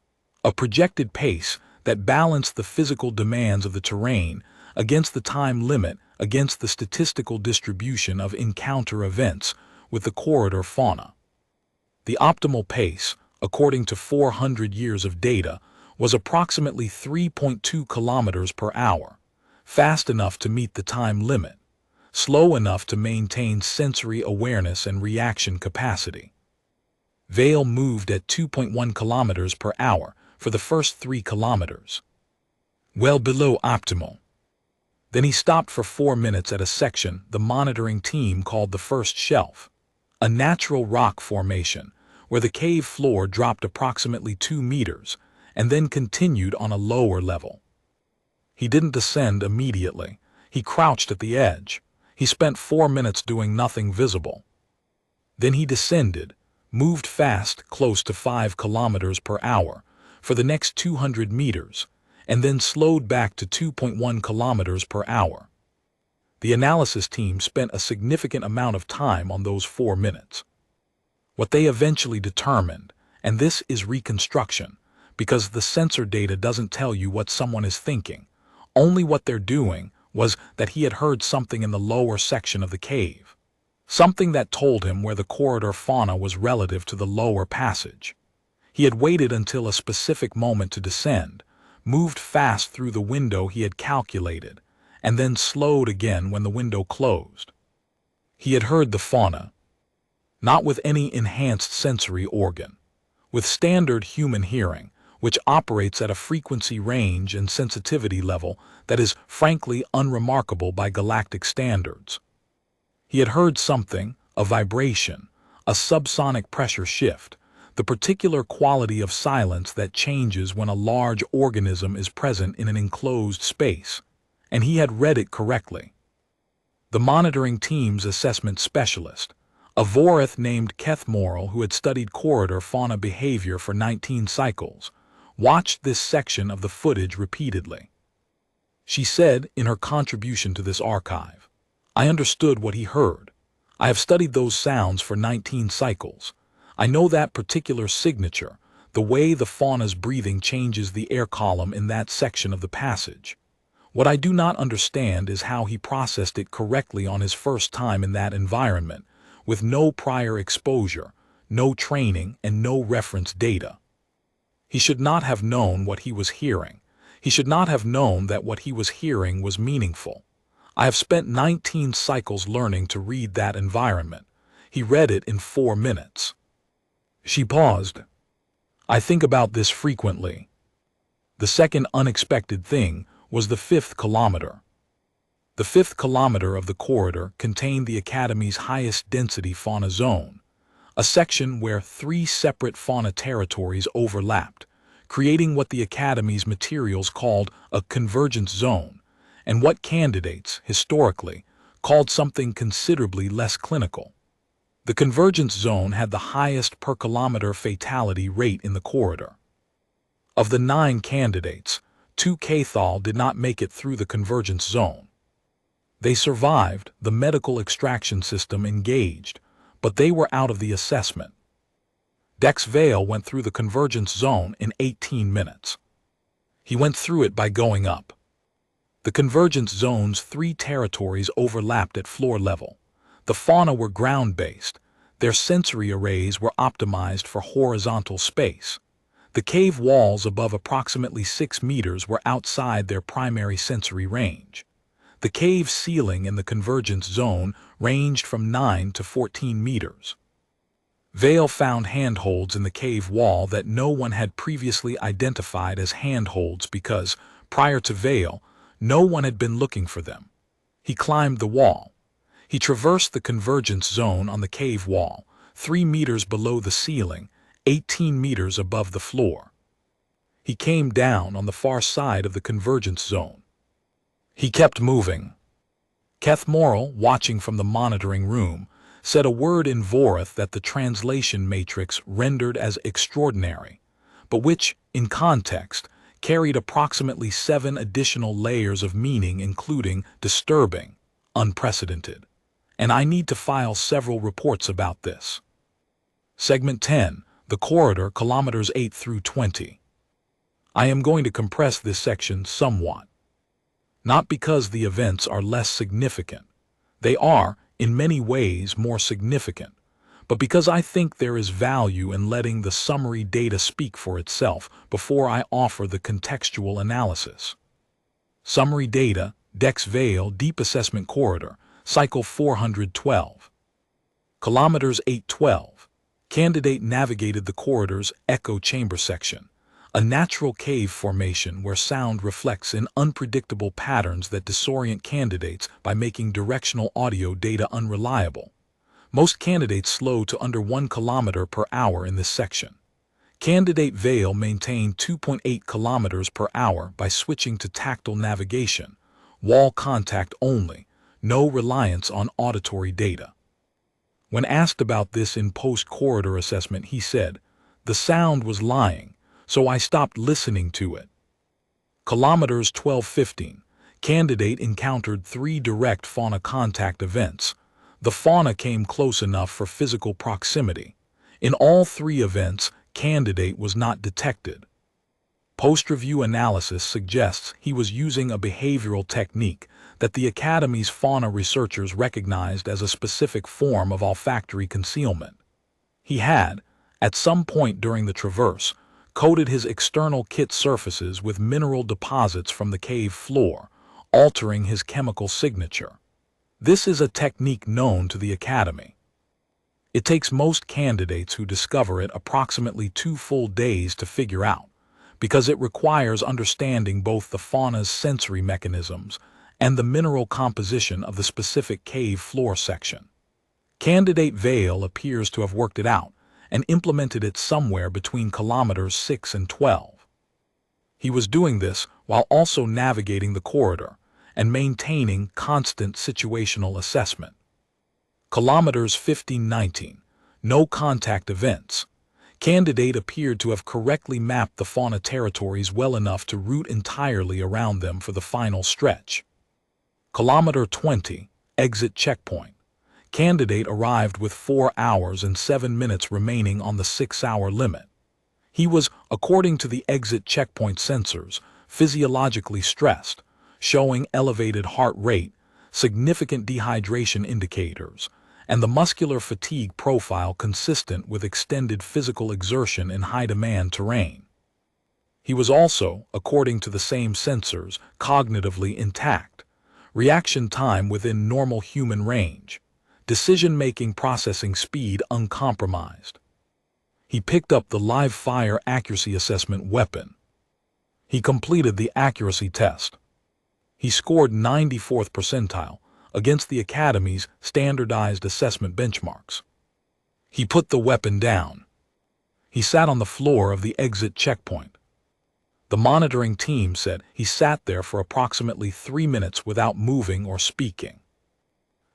a projected pace that balanced the physical demands of the terrain against the time limit, against the statistical distribution of encounter events with the corridor fauna. The optimal pace, according to 400 years of data, was approximately 3.2 kilometers per hour, fast enough to meet the time limit, slow enough to maintain sensory awareness and reaction capacity. Vale moved at 2.1 kilometers per hour for the first 3 kilometers, well below optimal. Then he stopped for 4 minutes at a section the monitoring team called the first shelf, a natural rock formation where the cave floor dropped approximately 2 meters and then continued on a lower level. He didn't descend immediately. He crouched at the edge. He spent 4 minutes doing nothing visible. Then he descended, moved fast close to 5 kilometers per hour for the next 200 meters, and then slowed back to 2.1 kilometers per hour. The analysis team spent a significant amount of time on those 4 minutes. What they eventually determined, and this is reconstruction, because the sensor data doesn't tell you what someone is thinking, only what they're doing, was that he had heard something in the lower section of the cave, something that told him where the corridor fauna was relative to the lower passage. He had waited until a specific moment to descend, moved fast through the window he had calculated, and then slowed again when the window closed. He had heard the fauna, not with any enhanced sensory organ, with standard human hearing, which operates at a frequency range and sensitivity level that is frankly unremarkable by galactic standards. He had heard something, a vibration, a subsonic pressure shift, the particular quality of silence that changes when a large organism is present in an enclosed space, and he had read it correctly. The monitoring team's assessment specialist, a Voreth named Keth Morrell who had studied corridor fauna behavior for 19 cycles, watched this section of the footage repeatedly. She said in her contribution to this archive, "I understood what he heard. I have studied those sounds for 19 cycles. I know that particular signature, the way the fauna's breathing changes the air column in that section of the passage. What I do not understand is how he processed it correctly on his first time in that environment, with no prior exposure, no training, and no reference data. He should not have known what he was hearing. He should not have known that what he was hearing was meaningful. I have spent 19 cycles learning to read that environment. He read it in 4 minutes." She paused. "I think about this frequently." The second unexpected thing was the 5th kilometer. The 5th kilometer of the corridor contained the Academy's highest density fauna zone, a section where 3 separate fauna territories overlapped, creating what the Academy's materials called a convergence zone, and what candidates, historically, called something considerably less clinical. The convergence zone had the highest per-kilometer fatality rate in the corridor. Of the 9 candidates, 2 Cathal did not make it through the convergence zone. They survived, the medical extraction system engaged, but they were out of the assessment. Dex Vale went through the convergence zone in 18 minutes. He went through it by going up. The convergence zone's 3 territories overlapped at floor level. The fauna were ground-based. Their sensory arrays were optimized for horizontal space. The cave walls above approximately 6 meters were outside their primary sensory range. The cave ceiling in the convergence zone ranged from 9 to 14 meters. Vale found handholds in the cave wall that no one had previously identified as handholds because, prior to Vale, no one had been looking for them. He climbed the wall. He traversed the convergence zone on the cave wall, 3 meters below the ceiling, 18 meters above the floor. He came down on the far side of the convergence zone. He kept moving. Keth Morrill, watching from the monitoring room, said a word in Vorath that the translation matrix rendered as extraordinary, but which, in context, carried approximately 7 additional layers of meaning, including disturbing, unprecedented. And I need to file several reports about this. Segment 10, the corridor, kilometers 8 through 20. I am going to compress this section somewhat. Not because the events are less significant. They are, in many ways, more significant, but because I think there is value in letting the summary data speak for itself before I offer the contextual analysis. Summary data, Dex Vale Deep Assessment Corridor, Cycle 412. Kilometers 812. Candidate navigated the corridor's echo chamber section, a natural cave formation where sound reflects in unpredictable patterns that disorient candidates by making directional audio data unreliable. Most candidates slow to under 1 kilometer per hour in this section. Candidate Vale maintained 2.8 kilometers per hour by switching to tactile navigation, wall contact only, no reliance on auditory data. When asked about this in post-corridor assessment, he said, "The sound was lying, so I stopped listening to it." Kilometers 1215. Candidate encountered 3 direct fauna contact events. The fauna came close enough for physical proximity. In all 3 events, candidate was not detected. Post-review analysis suggests he was using a behavioral technique that the Academy's fauna researchers recognized as a specific form of olfactory concealment. He had, at some point during the traverse, coated his external kit surfaces with mineral deposits from the cave floor, altering his chemical signature. This is a technique known to the Academy. It takes most candidates who discover it approximately 2 full days to figure out, because it requires understanding both the fauna's sensory mechanisms and the mineral composition of the specific cave floor section. Candidate Vale appears to have worked it out and implemented it somewhere between kilometers 6 and 12. He was doing this while also navigating the corridor and maintaining constant situational assessment. Kilometers 15-19. No contact events. Candidate appeared to have correctly mapped the fauna territories well enough to route entirely around them for the final stretch. Kilometer 20, exit checkpoint. Candidate arrived with 4 hours and 7 minutes remaining on the 6-hour limit. He was, according to the exit checkpoint sensors, physiologically stressed, showing elevated heart rate, significant dehydration indicators, and the muscular fatigue profile consistent with extended physical exertion in high-demand terrain. He was also, according to the same sensors, cognitively intact, reaction time within normal human range, decision-making processing speed uncompromised. He picked up the live fire accuracy assessment weapon. He completed the accuracy test. He scored 94th percentile against the Academy's standardized assessment benchmarks. He put the weapon down. He sat on the floor of the exit checkpoint. The monitoring team said he sat there for approximately 3 minutes without moving or speaking.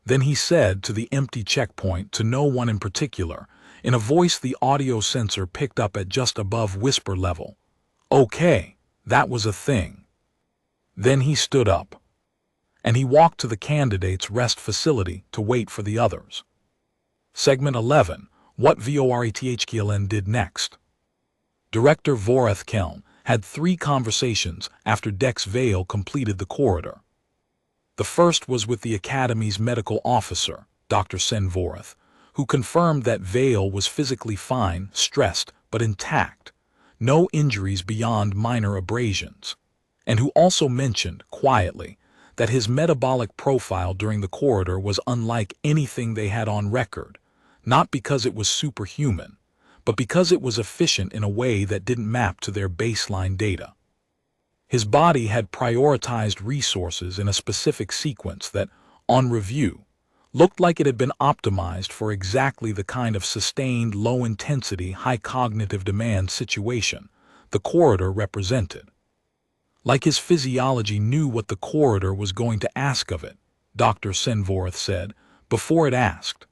Then he said to the empty checkpoint to no one in particular, in a voice the audio sensor picked up at just above whisper level, "Okay, that was a thing." Then he stood up, and he walked to the candidate's rest facility to wait for the others. Segment 11, what VORETHKLN did next. Director Voreth Kelm had 3 conversations after Dex Vale completed the corridor. The first was with the Academy's medical officer, Dr. Sen Voreth, who confirmed that Vale was physically fine, stressed, but intact, no injuries beyond minor abrasions, and who also mentioned, quietly, that his metabolic profile during the corridor was unlike anything they had on record, not because it was superhuman, but because it was efficient in a way that didn't map to their baseline data. His body had prioritized resources in a specific sequence that, on review, looked like it had been optimized for exactly the kind of sustained, low-intensity, high cognitive situation the corridor represented. Like his physiology knew what the corridor was going to ask of it, Dr. Senvorth said, before it asked.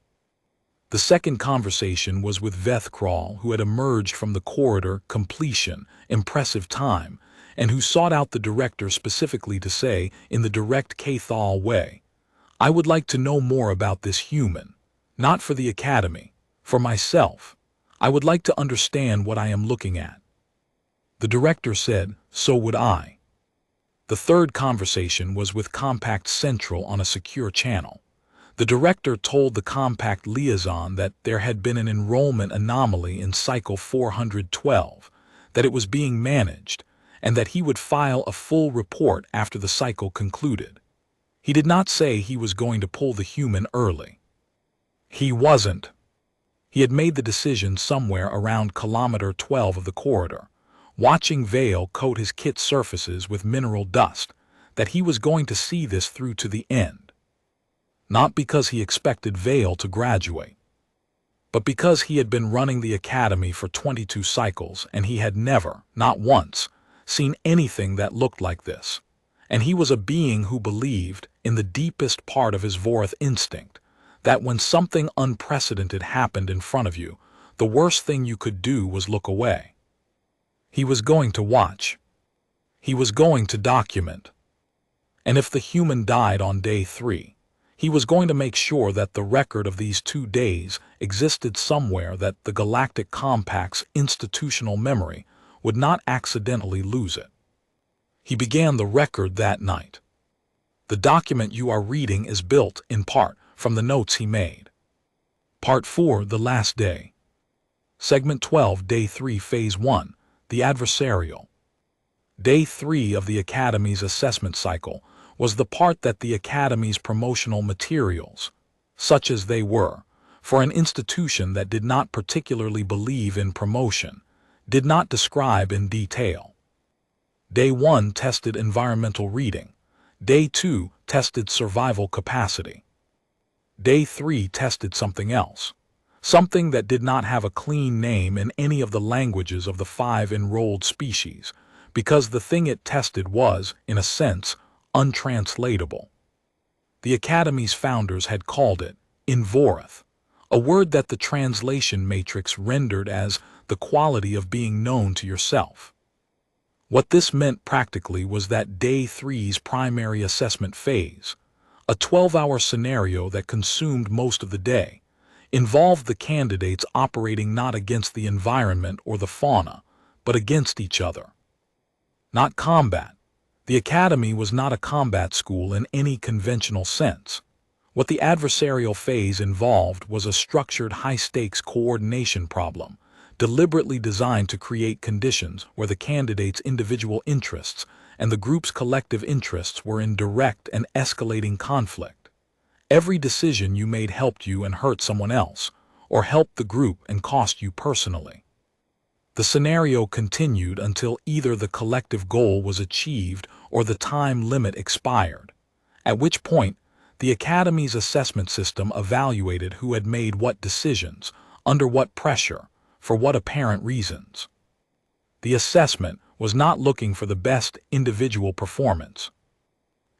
The second conversation was with Veth Kral, who had emerged from the corridor completion, impressive time, and who sought out the director specifically to say, in the direct Cathal way, "I would like to know more about this human, not for the Academy, for myself. I would like to understand what I am looking at." The director said, "So would I." The third conversation was with Compact Central on a secure channel. The director told the Compact liaison that there had been an enrollment anomaly in Cycle 412, that it was being managed, and that he would file a full report after the cycle concluded. He did not say he was going to pull the human early. He wasn't. He had made the decision somewhere around kilometer 12 of the corridor, watching Vale coat his kit surfaces with mineral dust, that he was going to see this through to the end. Not because he expected Vale to graduate, but because he had been running the Academy for 22 cycles and he had never, not once, seen anything that looked like this. And he was a being who believed, in the deepest part of his Vorth instinct, that when something unprecedented happened in front of you, the worst thing you could do was look away. He was going to watch. He was going to document. And if the human died on day 3, he was going to make sure that the record of these 2 days existed somewhere, that the Galactic Compact's institutional memory would not accidentally lose it. He began the record that night. The document you are reading is built, in part, from the notes he made. Part 4, The Last Day. Segment 12, Day 3, Phase 1, The Adversarial. Day 3 of the Academy's assessment cycle was the part that the Academy's promotional materials, such as they were, for an institution that did not particularly believe in promotion, did not describe in detail. Day 1 tested environmental reading. Day 2 tested survival capacity. Day 3 tested something else, something that did not have a clean name in any of the languages of the 5 enrolled species, because the thing it tested was, in a sense, untranslatable. The Academy's founders had called it Invorth, a word that the translation matrix rendered as the quality of being known to yourself. What this meant practically was that Day 3's primary assessment phase, a 12-hour scenario that consumed most of the day, involved the candidates operating not against the environment or the fauna, but against each other. Not combat. The academy was not a combat school in any conventional sense. What the adversarial phase involved was a structured high-stakes coordination problem, deliberately designed to create conditions where the candidates' individual interests and the group's collective interests were in direct and escalating conflict. Every decision you made helped you and hurt someone else, or helped the group and cost you personally. The scenario continued until either the collective goal was achieved or the time limit expired, at which point the Academy's assessment system evaluated who had made what decisions, under what pressure, for what apparent reasons. The assessment was not looking for the best individual performance.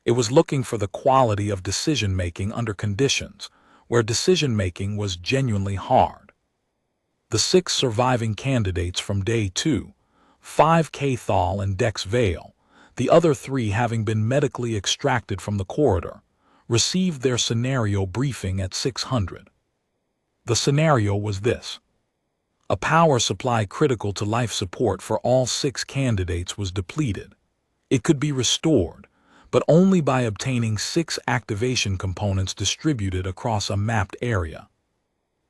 It was looking for the quality of decision-making under conditions where decision-making was genuinely hard. The 6 surviving candidates from Day 2, 5 Cathal and Dex Vale, the other 3 having been medically extracted from the corridor, received their scenario briefing at 600. The scenario was this. A power supply critical to life support for all 6 candidates was depleted. It could be restored, but only by obtaining 6 activation components distributed across a mapped area.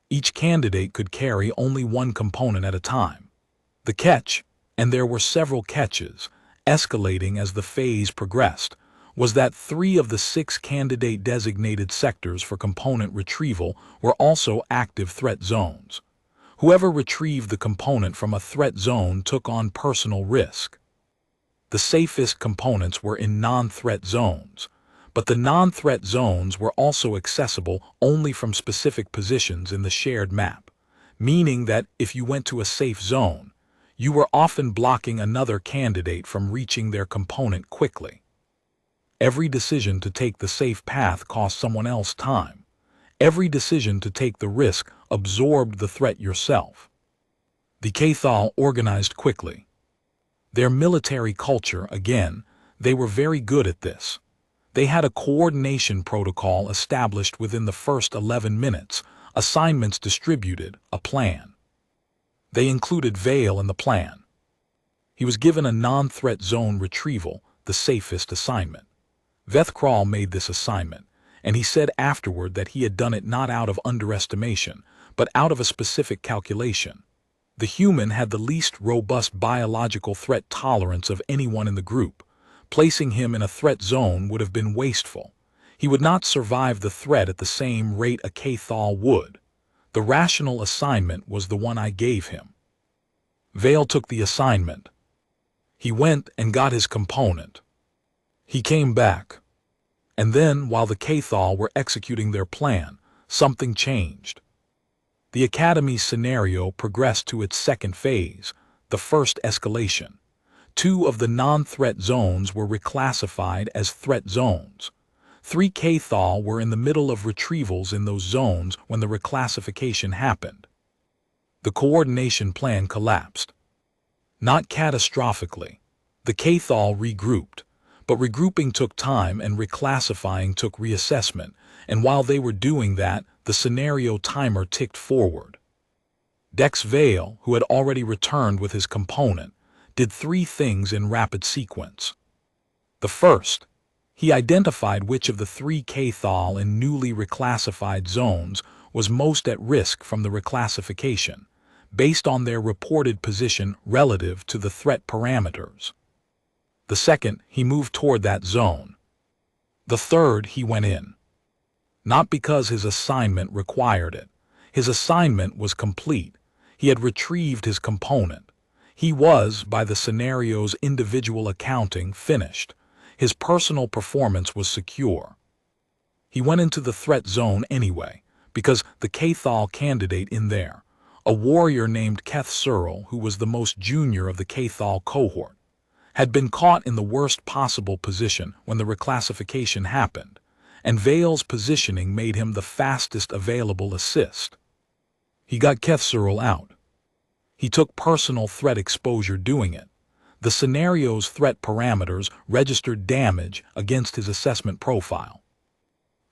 Each candidate could carry only 1 component at a time. The catch, and there were several catches, escalating as the phase progressed, was that 3 of the 6 candidate-designated sectors for component retrieval were also active threat zones. Whoever retrieved the component from a threat zone took on personal risk. The safest components were in non-threat zones, but the non-threat zones were also accessible only from specific positions in the shared map, meaning that if you went to a safe zone, you were often blocking another candidate from reaching their component quickly. Every decision to take the safe path cost someone else time. Every decision to take the risk absorbed the threat yourself. The Cathal organized quickly. Their military culture, again, they were very good at this. They had a coordination protocol established within the first 11 minutes, assignments distributed, a plan. They included Vale in the plan. He was given a non-threat zone retrieval, the safest assignment. Vethkral made this assignment, and he said afterward that he had done it not out of underestimation, but out of a specific calculation. The human had the least robust biological threat tolerance of anyone in the group. Placing him in a threat zone would have been wasteful. He would not survive the threat at the same rate a Cathal would. The rational assignment was the one I gave him. Vale took the assignment. He went and got his component. He came back. And then, while the Cathal were executing their plan, something changed. The Academy's scenario progressed to its second phase, the first escalation. 2 of the non-threat zones were reclassified as threat zones. 3 Cathal were in the middle of retrievals in those zones when the reclassification happened. The coordination plan collapsed. Not catastrophically. The Cathal regrouped. But regrouping took time and reclassifying took reassessment, and while they were doing that, the scenario timer ticked forward. Dex Vale, who had already returned with his component, did 3 things in rapid sequence. The first, he identified which of the 3 Cathal in newly reclassified zones was most at risk from the reclassification, based on their reported position relative to the threat parameters. The second, he moved toward that zone. The third, he went in. Not because his assignment required it. His assignment was complete. He had retrieved his component. He was, by the scenario's individual accounting, finished. His personal performance was secure. He went into the threat zone anyway, because the Cathal candidate in there, a warrior named Keth Searle, who was the most junior of the Cathal cohort, had been caught in the worst possible position when the reclassification happened, and Vale's positioning made him the fastest available assist. He got Keth Searle out. He took personal threat exposure doing it. The scenario's threat parameters registered damage against his assessment profile.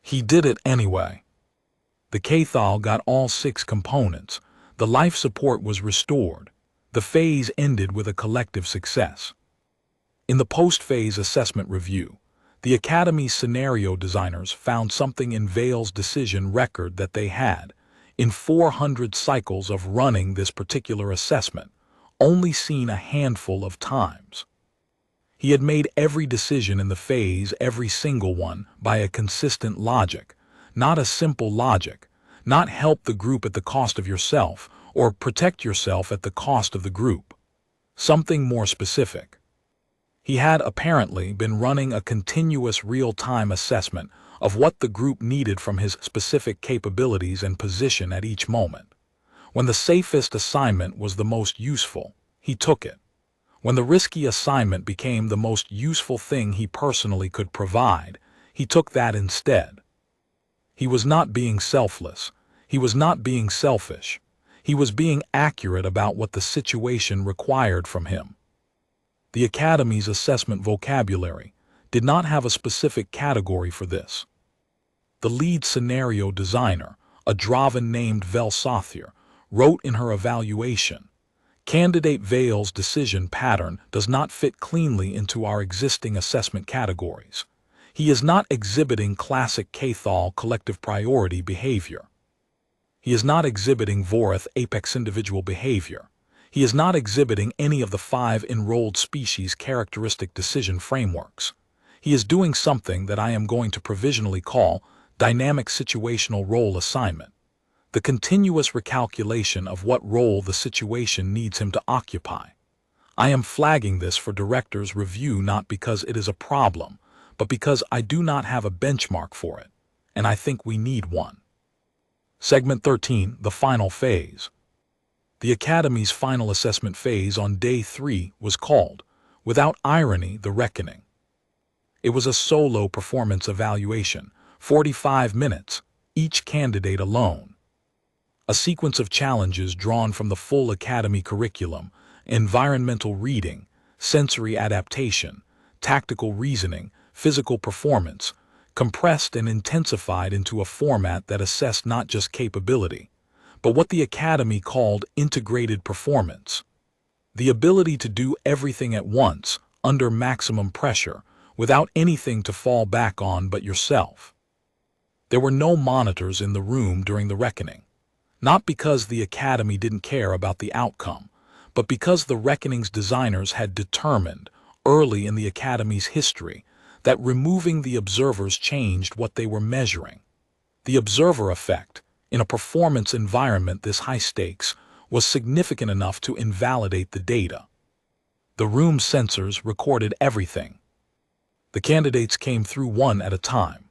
He did it anyway. The Cathal got all 6 components. The life support was restored. The phase ended with a collective success. In the post-phase assessment review, the Academy's scenario designers found something in Vale's decision record that they had, in 400 cycles of running this particular assessment, only seen a handful of times. He had made every decision in the phase, every single one, by a consistent logic, not a simple logic, not help the group at the cost of yourself, or protect yourself at the cost of the group. Something more specific. He had apparently been running a continuous real-time assessment of what the group needed from his specific capabilities and position at each moment. When the safest assignment was the most useful, he took it. When the risky assignment became the most useful thing he personally could provide, he took that instead. He was not being selfless. He was not being selfish. He was being accurate about what the situation required from him. The Academy's assessment vocabulary did not have a specific category for this. The lead scenario designer, a Dravan named Velsothir, wrote in her evaluation, "Candidate Vale's decision pattern does not fit cleanly into our existing assessment categories. He is not exhibiting classic Cathal collective priority behavior. He is not exhibiting Vorath apex individual behavior. He is not exhibiting any of the 5 enrolled species characteristic decision frameworks. He is doing something that I am going to provisionally call dynamic situational role assignment. The continuous recalculation of what role the situation needs him to occupy. I am flagging this for director's review not because it is a problem, but because I do not have a benchmark for it, and I think we need one." Segment 13, the final phase. The Academy's final assessment phase on day 3 was called, without irony, the Reckoning. It was a solo performance evaluation, 45 minutes, each candidate alone. A sequence of challenges drawn from the full Academy curriculum: environmental reading, sensory adaptation, tactical reasoning, physical performance, compressed and intensified into a format that assessed not just capability, but what the Academy called integrated performance. The ability to do everything at once, under maximum pressure, without anything to fall back on but yourself. There were no monitors in the room during the Reckoning. Not because the Academy didn't care about the outcome, but because the Reckoning's designers had determined, early in the Academy's history, that removing the observers changed what they were measuring. The observer effect, in a performance environment this high stakes, was significant enough to invalidate the data. The room sensors recorded everything. The candidates came through one at a time.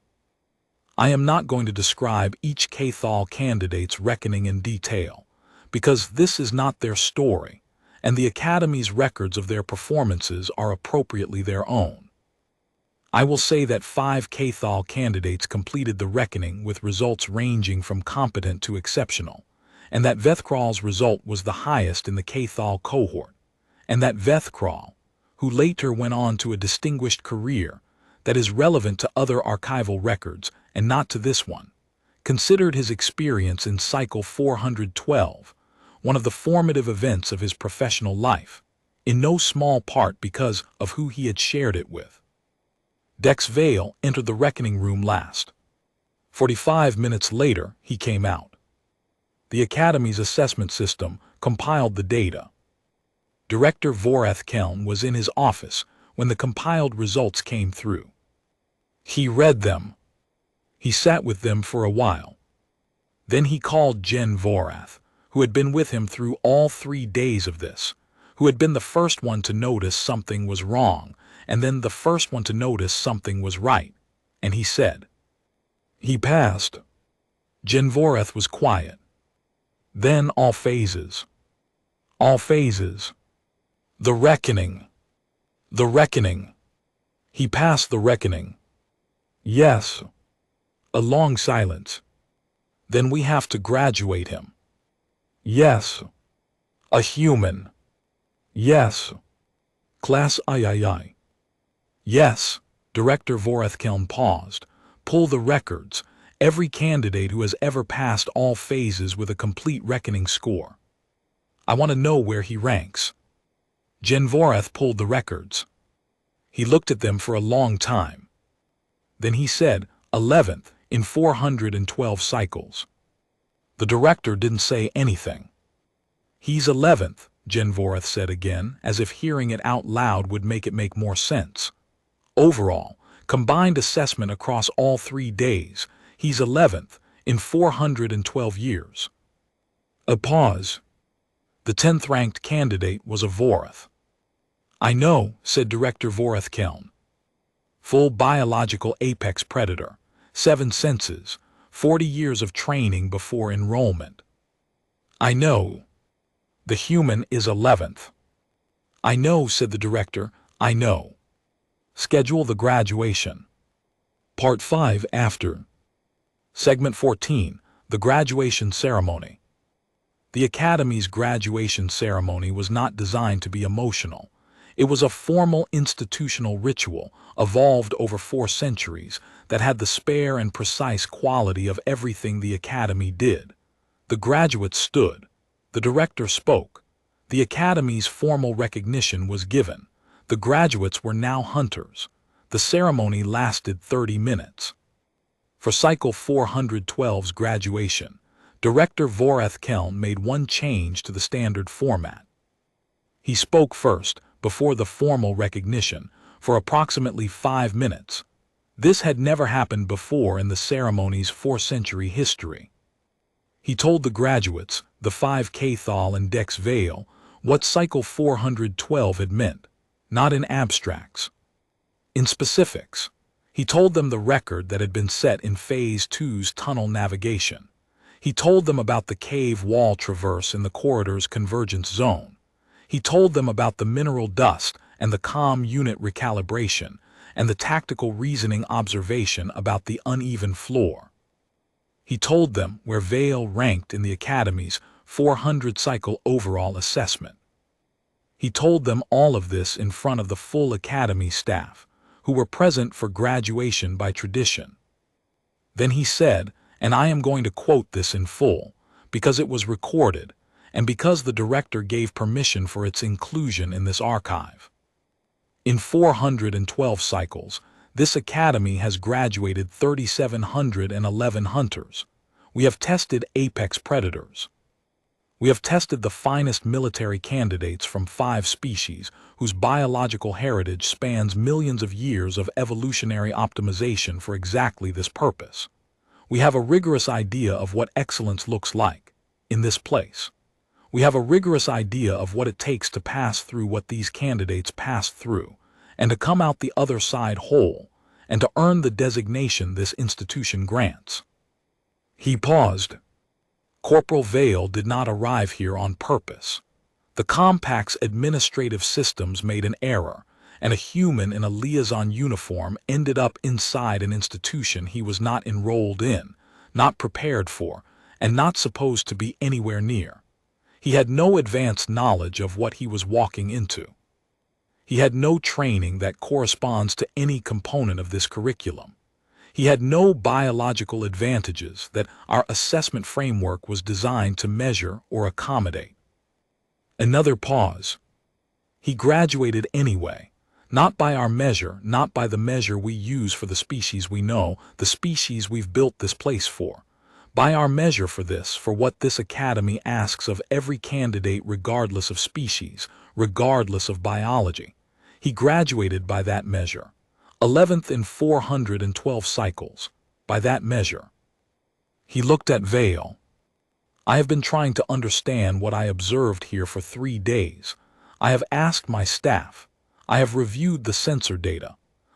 I am not going to describe each Cathal candidate's reckoning in detail, because this is not their story, and the Academy's records of their performances are appropriately their own. I will say that 5 Cathal candidates completed the reckoning with results ranging from competent to exceptional, and that Vethkral's result was the highest in the Cathal cohort, and that Vethkral, who later went on to a distinguished career that is relevant to other archival records and not to this one, considered his experience in Cycle 412 one of the formative events of his professional life, in no small part because of who he had shared it with. Dex Vale entered the reckoning room last. 45 minutes later, he came out. The Academy's assessment system compiled the data. Director Vorath Keln was in his office when the compiled results came through. He read them. He sat with them for a while. Then he called Jen Vorath, who had been with him through all 3 days of this, who had been the first one to notice something was wrong, and then the first one to notice something was right, and he said, "He passed." Jen Vorath was quiet. Then all phases. All phases. The reckoning. The reckoning. He passed the reckoning. Yes. A long silence. Then we have to graduate him. Yes. A human. Yes. Class III. Yes. Director Vorethkelm paused. Pull the records. Every candidate who has ever passed all phases with a complete reckoning score. I want to know where he ranks. Genvoreth pulled the records. He looked at them for a long time. Then he said, 11th in 412 cycles. The director didn't say anything. He's 11th, Genvoreth said again, as if hearing it out loud would make it make more sense. Overall, combined assessment across all 3 days, he's 11th in 412 years. A pause. The 10th ranked candidate was a Voreth. I know, said Director Vorethkelm. Full biological apex predator, 7 senses, 40 years of training before enrollment. I know. The human is 11th. I know, said the director, I know. Schedule the graduation. Part 5 after. Segment 14, the graduation ceremony. The Academy's graduation ceremony was not designed to be emotional. It was a formal institutional ritual, evolved over 4 centuries, that had the spare and precise quality of everything the Academy did. The graduates stood. The director spoke. The Academy's formal recognition was given. The graduates were now hunters. The ceremony lasted 30 minutes. For Cycle 412's graduation, Director Vorethkelm made one change to the standard format. He spoke first, before the formal recognition, for approximately 5 minutes. This had never happened before in the ceremony's 4-century history. He told the graduates, the 5 Cathal and Dex Vale, what Cycle 412 had meant, not in abstracts. In specifics, he told them the record that had been set in Phase 2's tunnel navigation. He told them about the cave wall traverse in the corridor's convergence zone. He told them about the mineral dust and the comm unit recalibration and the tactical reasoning observation about the uneven floor. He told them where Vale ranked in the Academy's 400-cycle overall assessment. He told them all of this in front of the full Academy staff, who were present for graduation by tradition. Then he said, and I am going to quote this in full, because it was recorded, and because the director gave permission for its inclusion in this archive. In 412 cycles, this Academy has graduated 3,711 hunters. We have tested apex predators. We have tested the finest military candidates from 5 species whose biological heritage spans millions of years of evolutionary optimization for exactly this purpose. We have a rigorous idea of what excellence looks like, in this place. We have a rigorous idea of what it takes to pass through what these candidates passed through, and to come out the other side whole, and to earn the designation this institution grants. He paused. Corporal Vale did not arrive here on purpose. The Compact's administrative systems made an error, and a human in a liaison uniform ended up inside an institution he was not enrolled in, not prepared for, and not supposed to be anywhere near. He had no advanced knowledge of what he was walking into. He had no training that corresponds to any component of this curriculum. He had no biological advantages that our assessment framework was designed to measure or accommodate. Another pause. He graduated anyway, not by our measure, not by the measure we use for the species we know, the species we've built this place for. By our measure for this, for what this Academy asks of every candidate regardless of species, regardless of biology. He graduated by that measure. 11th in 412 cycles, by that measure. He looked at Vale. I have been trying to understand what I observed here for 3 days. I have asked my staff. I have reviewed the sensor data.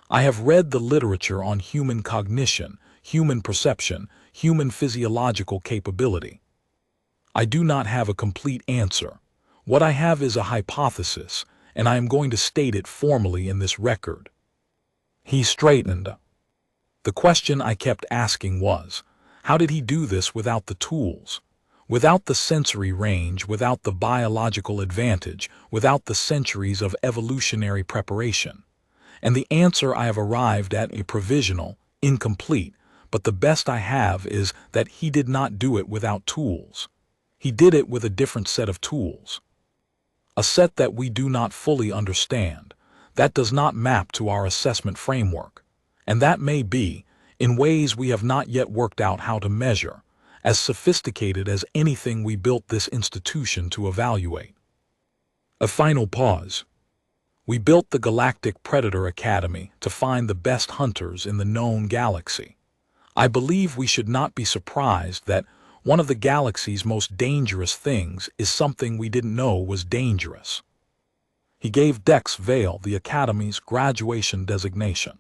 I have read the literature on human cognition, human perception, human physiological capability. I do not have a complete answer. What I have is a hypothesis, and I am going to state it formally in this record. He straightened. The question I kept asking was, how did he do this without the tools? Without the sensory range, without the biological advantage, without the centuries of evolutionary preparation. And the answer I have arrived at is provisional, incomplete, but the best I have is that he did not do it without tools. He did it with a different set of tools. A set that we do not fully understand, that does not map to our assessment framework, and that may be, in ways we have not yet worked out how to measure, as sophisticated as anything we built this institution to evaluate. A final pause. We built the Galactic Predator Academy to find the best hunters in the known galaxy. I believe we should not be surprised that one of the galaxy's most dangerous things is something we didn't know was dangerous. He gave Dex Vale the Academy's graduation designation.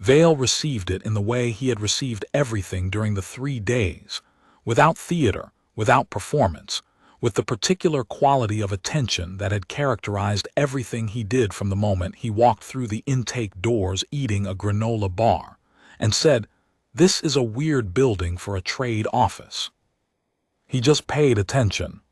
Vale received it in the way he had received everything during the 3 days, without theater, without performance, with the particular quality of attention that had characterized everything he did from the moment he walked through the intake doors eating a granola bar, and said, "This is a weird building for a trade office." He just paid attention.